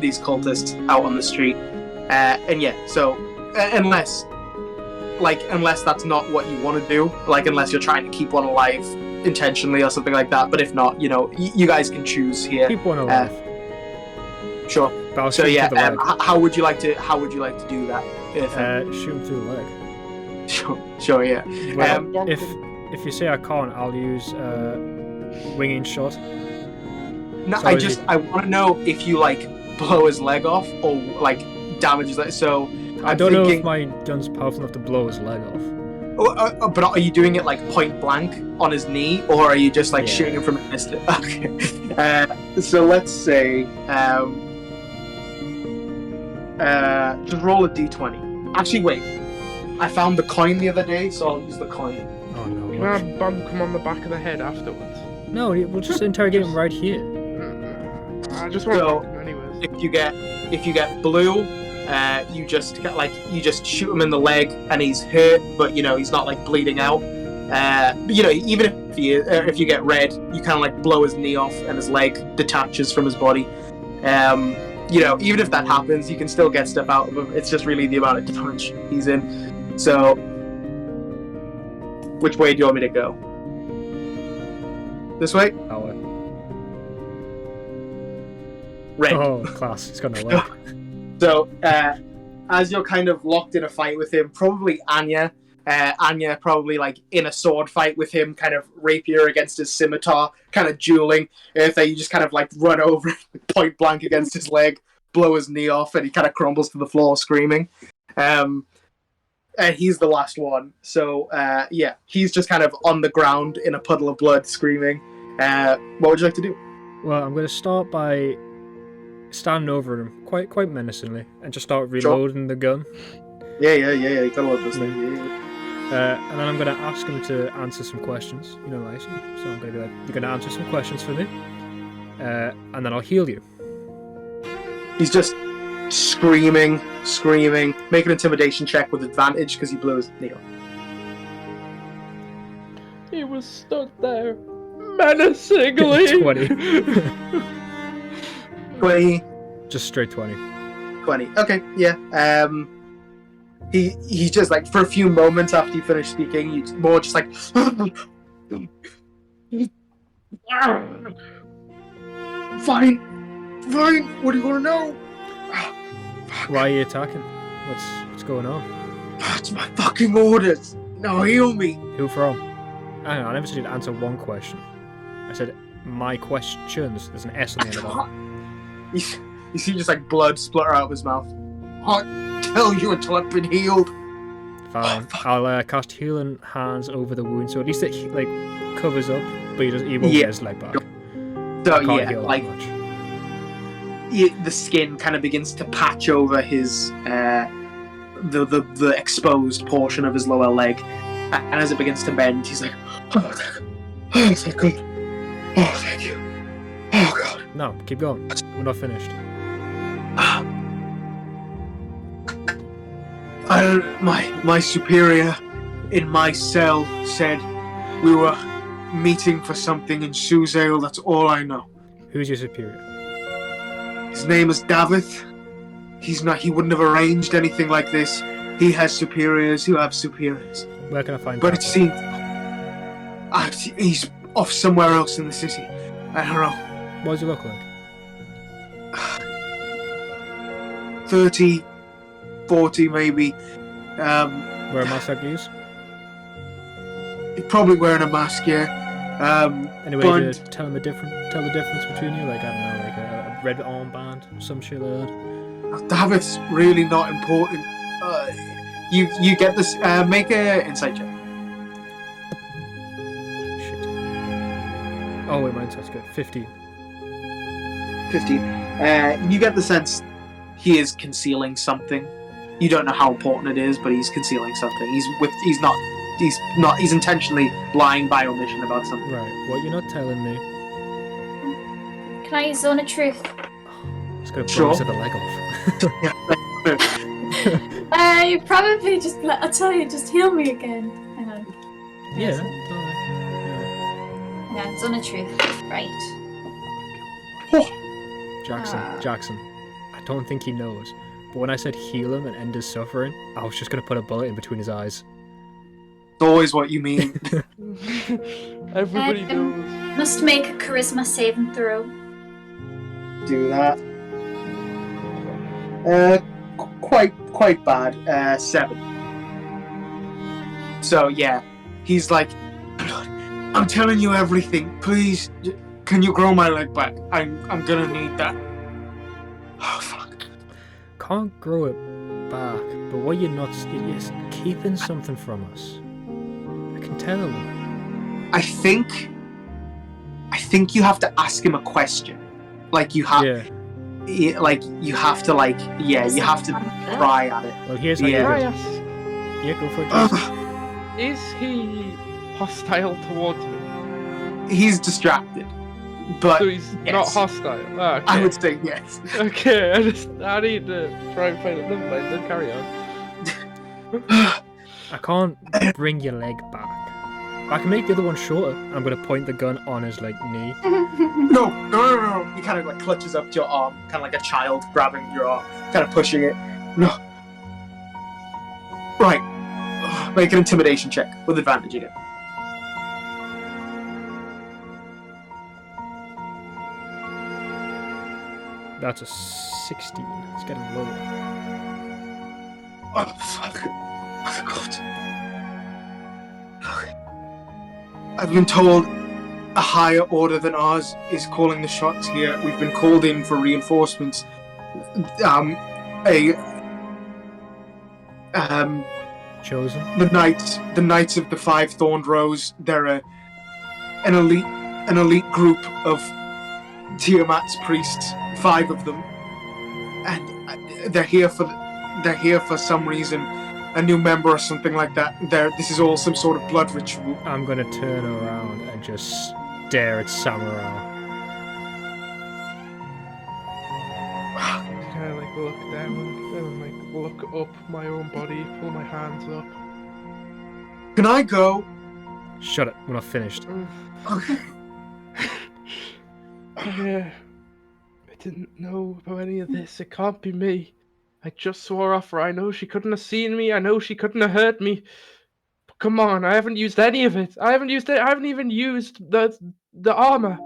these cultists out on the street. And yeah, so unless that's not what you want to do, like unless you're trying to keep one alive intentionally or something like that, but if not, you guys can choose here. Keep one alive. Sure. So yeah, how would you like to do that? Shoot him through the leg. Sure, yeah. Well, if you say I can't, I'll use winging shot. No, So I want to know if you blow his leg off or damage his leg. So I don't know if my gun's powerful enough to blow his leg off. But are you doing it point blank on his knee, or are you just shooting him from a distance? Okay. So let's say just roll a d20. Actually, wait. I found the coin the other day, so I'll use the coin. Oh no. Can I bump him on the back of the head afterwards? No, we'll just interrogate him right here. I just want So, to him anyways. If you get blue, you just shoot him in the leg and he's hurt, but he's not bleeding out. Even if you get red, you kind of blow his knee off and his leg detaches from his body. Even if that happens, you can still get stuff out of him. It's just really the amount of damage he's in. So, which way do you want me to go? This way? That way. Red. Oh, class. It's got no leg. So, as you're kind of locked in a fight with him, probably Anya probably in a sword fight with him, kind of rapier against his scimitar, kind of dueling. If you just kind of run over point blank against his leg, blow his knee off, and he kind of crumbles to the floor screaming. And he's the last one. So, yeah, he's just kind of on the ground in a puddle of blood screaming. What would you like to do? Well, I'm going to start by standing over him quite menacingly and just start reloading the gun. Yeah, you gotta love this thing. Yeah. And then I'm going to ask him to answer some questions. So I'm going to be like, you're going to answer some questions for me, and then I'll heal you. He's just screaming. Make an intimidation check with advantage because he blew his knee off. He was stood there menacingly. 20. 20. Just straight 20. 20. Okay, yeah. He's just for a few moments after you finish speaking, he's more just Fine. What do you want to know? Why are you attacking? What's going on? It's my fucking orders. Now heal me. Who from? Hang on, I never said you'd answer one question. I said my questions. There's an S on the end of that. You see just blood splutter out of his mouth. I'll tell you until I've been healed. fine. I'll cast Healing Hands over the wound, so at least it like covers up, but he won't get his leg back. So I can't yeah, heal like that much. the skin kind of begins to patch over his the exposed portion of his lower leg, and as it begins to bend, he's like, "Oh, thank God! Oh, thank you! Oh God!" No, keep going. We're not finished. My superior in my cell said we were meeting for something in Suzail. That's all I know. Who's your superior? His name is Davith. He wouldn't have arranged anything like this. He has superiors who have superiors. Where can I find But him? it seems he's off somewhere else in the city. I don't know. What does he look like? 30, 40 maybe. Wear a mask like these? He's probably wearing a mask, yeah. Any way to tell the difference between you? Like, I don't know, like a red armband, some shit like that? Davith's really not important. You get this. Make a insight check. Shit. Oh wait, my insight's good. 15. 15. You get the sense he is concealing something. You don't know how important it is, but he's concealing something. He's intentionally lying by omission about something. Right. What you're not telling me? Can I use Zone of Truth? It's gonna Sure. blow the leg off. You probably just I'll tell you, just heal me again. Hang on. Yeah. Hang on, Zone of Truth. Right. Jackson. I don't think he knows. But when I said heal him and end his suffering, I was just gonna put a bullet in between his eyes. It's always what you mean. Everybody knows. Must make a charisma saving throw. Do that. Quite bad. 7. So yeah, he's like, I'm telling you everything. Please, can you grow my leg back? I'm gonna need that. Oh fuck. Can't grow it back, but what you're keeping something from us. I can tell. I think you have to ask him a question. Like you have. Yeah. Like you have to you have to pry at it. Well, here's how Yeah. Can I you do it. ask, Yeah, go for it. Jackson. is he hostile towards me? He's distracted, but So he's yes. not hostile. Oh, okay. I would say yes. Okay, I need to try and find it. Never mind, then carry on. I can't bring your leg back. I can make the other one shorter. I'm gonna point the gun on his knee. No. He kind of clutches up to your arm, kind of like a child grabbing your arm, kind of pushing it. No. Right. Make an intimidation check with advantage again. That's a 16. It's getting lower. Oh fuck! Oh god! I've been told a higher order than ours is calling the shots here. We've been called in for reinforcements. Chosen. The knights of the Five-Thorned Rose. They're an elite group of Tiamat's priests. 5 of them, and they're here for some reason. A new member or something like that. This is all some sort of blood ritual. I'm gonna turn around and just stare at Samurai. Kind of look down and look up my own body, pull my hands up. Can I go? Shut it. We're not finished. Okay. Yeah. I didn't know about any of this. It can't be me. I just swore off her. I know she couldn't have seen me. I know she couldn't have heard me. But come on, I haven't used any of it. I haven't even used the armor.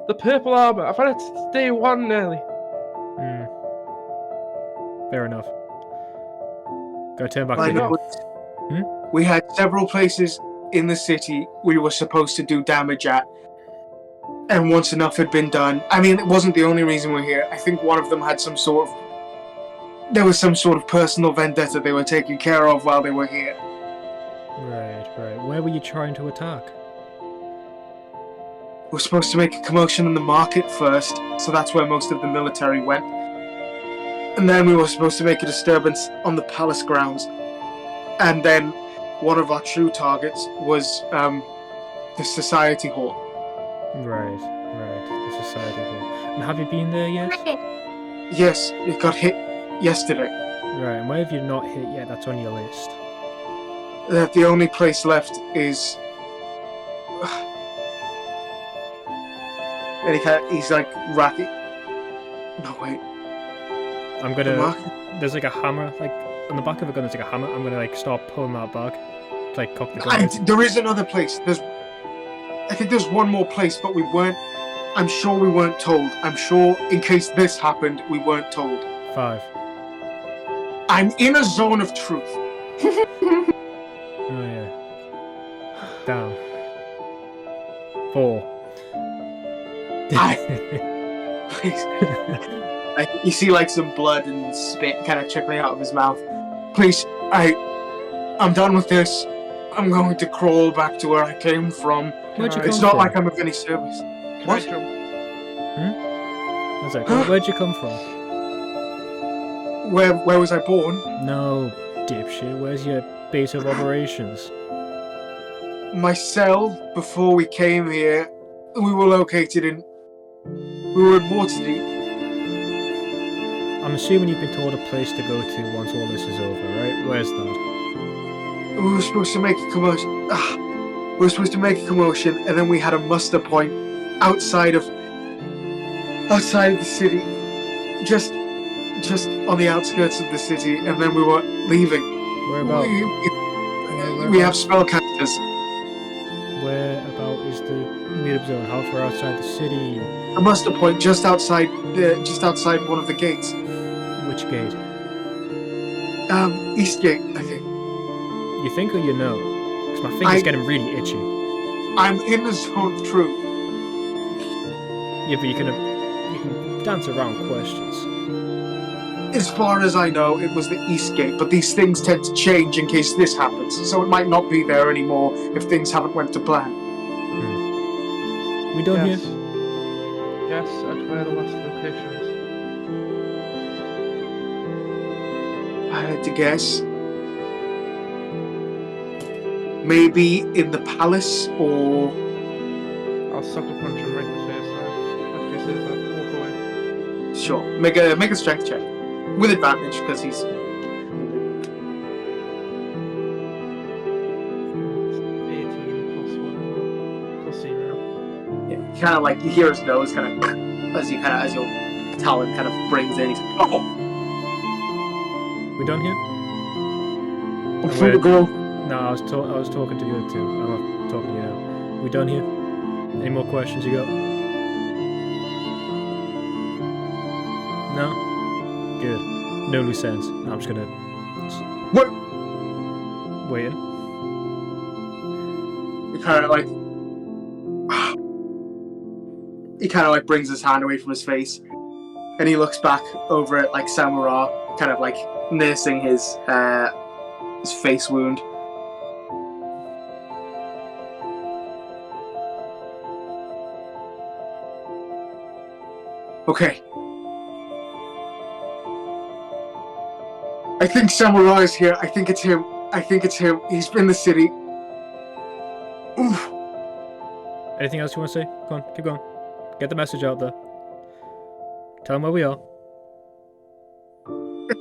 The purple armor. I've had it since day 1 nearly. Fair enough. Go turn back I to know. you. We had several places in the city we were supposed to do damage at, and once enough had been done. I mean, it wasn't the only reason we're here. I think one of them had some sort of personal vendetta they were taking care of while they were here. Right. Where were you trying to attack? We're supposed to make a commotion in the market first, so that's where most of the military went. And then we were supposed to make a disturbance on the palace grounds. And then one of our true targets was the society hall. Right. The society hall. And have you been there yet? Yes, it got hit yesterday. Right, and where have you not hit yet that's on your list? The only place left is... And he's like racking. No, wait. I'm gonna... There's like a hammer, like on the back of a gun there's like a hammer. I'm gonna like start pulling that back. To, like cock the gun. There is another place. I think there's one more place, but we weren't... I'm sure we weren't told. I'm sure in case this happened, we weren't told. 5. I'm in a zone of truth. Oh yeah. Down. 4. Please. Like, you see like some blood and spit kind of trickling out of his mouth. Please, I'm done with this. I'm going to crawl back to where I came from. It's not like I'm of any service. What? What's that? Where'd you come from? Where was I born? No, dipshit. Where's your base of operations? My cell before we came here. We were located in. We were in Waterdeep. I'm assuming you've been told a place to go to once all this is over, right? Where's that? We were supposed to make a commotion. We were supposed to make a commotion, and then we had a muster point outside of the city, just on the outskirts of the city, and then we were leaving. Whereabouts? We have spellcasters. Where about is the meetup zone? How far outside the city? A muster point just outside one of the gates. Which gate? East gate, I think. You think or you know? Because my finger's getting really itchy. I'm in the zone of truth. Yeah, but you can dance around questions. As far as I know, it was the East Gate, but these things tend to change in case this happens, so it might not be there anymore if things haven't went to plan. We done here? Yes, at where the last location is. I had to guess. Maybe in the palace, or... I'll sucker punch him right in the face now. After he says that, walk away. Sure. Make a strength check. With advantage, because he's... 18 plus whatever. Plus 0. Yeah, kind of like, you hear his nose kind of... As your talon kind of brings in, he's like, oh! We done here? I'm free to go. No, I was talking to the other two. I'm not talking to you now. We done here? Any more questions you got? No? Good. No loose ends. No, I'm just gonna... What? Waiting. He kind of like... He kind of like brings his hand away from his face. And he looks back over at like Samura, kind of like nursing his face wound. Okay. I think Samurai is here. I think it's him. He's been in the city. Oof. Anything else you want to say? Go on, keep going. Get the message out there. Tell him where we are.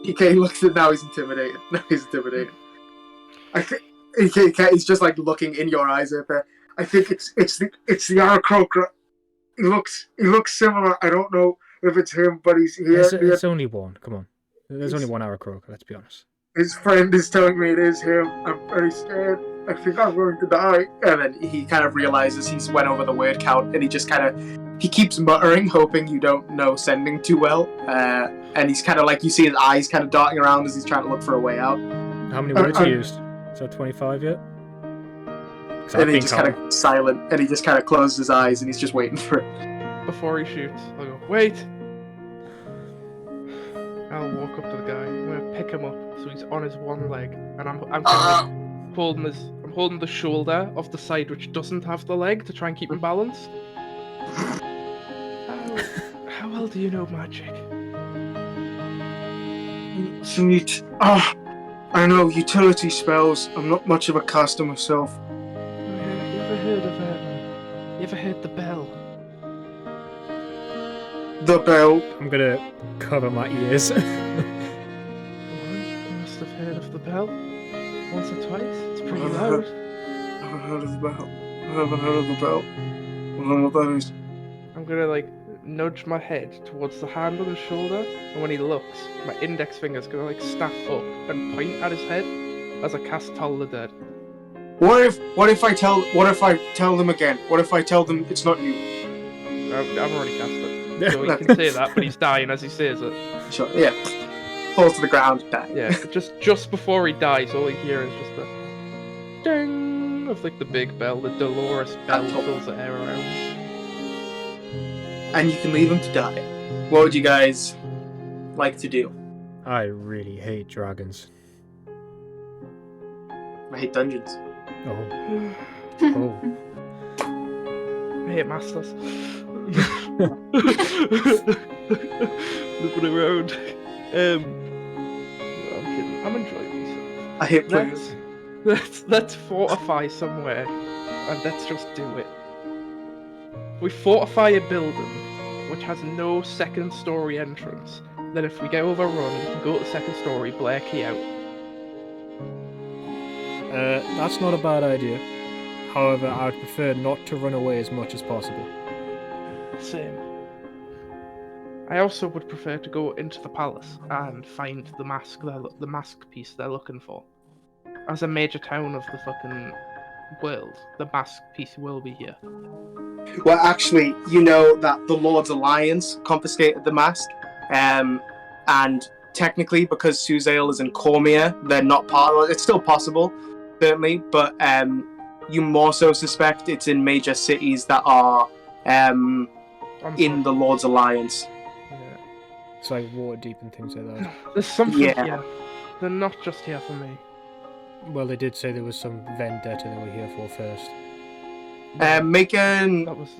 Okay, he looks at now. He's intimidated. I think he's just like looking in your eyes out there. I think it's the Aarakocra. He looks similar. I don't know if it's him, but he's here. It's only one. Come on. There's only one Aarakocra, let's be honest. His friend is telling me it is him. I'm very scared. I think I'm going to die. And then he kind of realizes he's went over the word count, and he just kind of... He keeps muttering, hoping you don't know sending too well. And he's kind of like... You see his eyes kind of darting around as he's trying to look for a way out. How many words you used? Is that 25 yet? And he's just kind of silent, and he just kind of closes his eyes, and he's just waiting for it. Before he shoots, I'll go, wait! I'll walk up to the guy. I'm gonna pick him up so he's on his one leg, and I'm holding holding the shoulder of the side which doesn't have the leg to try and keep him balanced. How well do you know magic? Sweet. I know utility spells. I'm not much of a caster myself. You ever heard the bell? The bell. I'm gonna cover my ears. You must have heard of the bell once or twice. It's pretty loud. I haven't heard of the bell. I haven't heard of the bell. I don't know what that is. I'm gonna nudge my head towards the hand on his shoulder, and when he looks, my index finger's gonna snap up and point at his head as I cast Toll the Dead. What if I tell them again? What if I tell them it's not you? I've already cast it, so he can say that, but he's dying as he says it. Sure. Yeah. Falls to the ground, die. Yeah, just before he dies, all he hears is just the ding of the big bell, the Dolores bell that fills the air around. And you can leave him to die. What would you guys like to do? I really hate dragons. I hate dungeons. Oh. Oh. I hate masters. Looking around. No, I'm kidding. I'm enjoying myself. I hate players. Let's fortify somewhere, and let's just do it. We fortify a building which has no second story entrance. Then if we get overrun, we can go to the second story, Blair key out. That's not a bad idea. However, I would prefer not to run away as much as possible. Same. I also would prefer to go into the palace and find the mask piece they're looking for. As a major town of the fucking world, the mask piece will be here. Well, actually, you know that the Lord's Alliance confiscated the mask, and technically, because Suzail is in Cormier, they're not part of it. It's still possible, certainly, but you more so suspect it's in major cities that are in the Lord's Alliance. Yeah. It's like Waterdeep and things like that. There's something Yeah. here. They're not just here for me. Well, they did say there was some vendetta they were here for first. Make an... That was...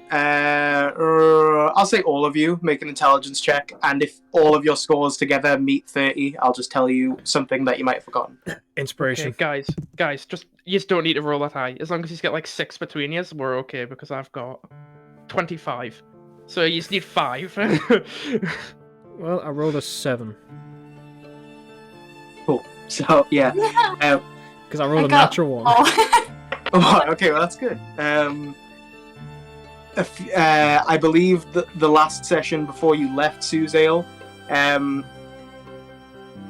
I'll say all of you make an intelligence check, and if all of your scores together meet 30, I'll just tell you something that you might have forgotten. Inspiration. Okay, guys, you just don't need to roll that high. As long as you get 6 between you, we're okay, because I've got 25. So you just need 5. Well, I rolled a 7. Cool. So, yeah. Because I rolled a natural one. Oh, okay, well, that's good. I believe the last session before you left Suzail,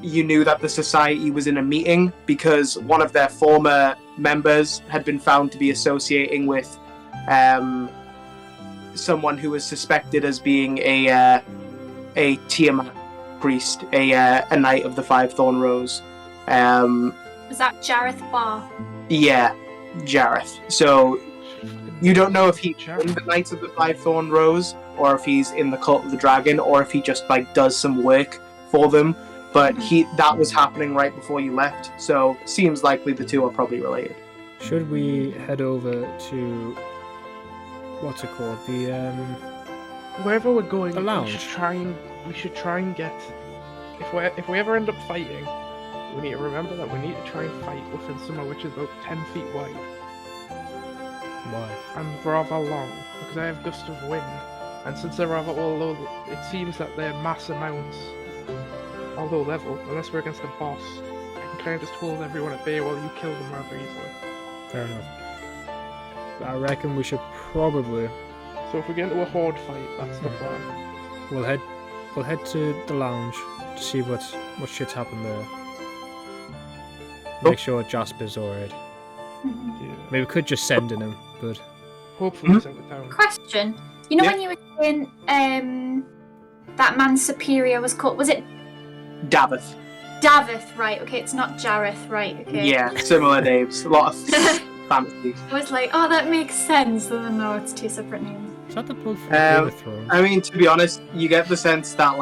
you knew that the society was in a meeting because one of their former members had been found to be associating with someone who was suspected as being a Tiamat priest, a knight of the Five-Thorned Rose. Was that Jareth Barr? Yeah, Jareth. So you don't know if he's in the Knights of the Five-Thorned Rose, or if he's in the Cult of the Dragon, or if he just does some work for them. But that was happening right before you left, so seems likely the two are probably related. Should we head over to what's it called? The Wherever we're going, the lounge. We should try and get. If we ever end up fighting, we need to remember that we need to try and fight within somewhere which is about 10 feet wide. Why? And rather long, because I have gust of wind, and since they're rather all low, it seems that they're mass amounts, although level, unless we're against a boss, I can kind of just hold everyone at bay while you kill them rather easily. Fair enough. I reckon we should probably. So if we get into a horde fight, that's the plan. We'll head to the lounge to see what shit's happened there. Make sure Jasper's alright. Yeah. Maybe we could just send in him, but Hopefully he's out of town. Question. You know when you were saying that man's superior was called, was it Davith. Davith, right? Okay, it's not Jareth, right? Okay. Yeah, similar names. A lot of fantasy. I was like, oh, that makes sense. And no, it's two separate names. is that the blood from Game of Thrones? I mean, to be honest, you get the sense that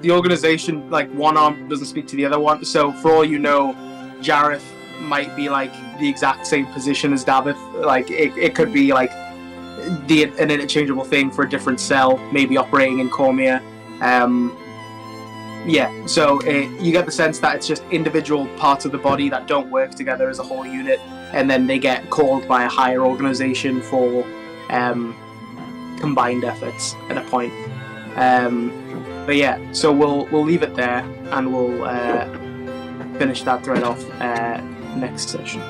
the organization, one arm doesn't speak to the other one. So for all you know, Jareth might be like the exact same position as Davith. Like it could be like an interchangeable thing for a different cell, maybe operating in Cormier. Yeah, so you get the sense that it's just individual parts of the body that don't work together as a whole unit, and then they get called by a higher organization for combined efforts at a point. But yeah, so we'll leave it there, and we'll finish that thread off next session.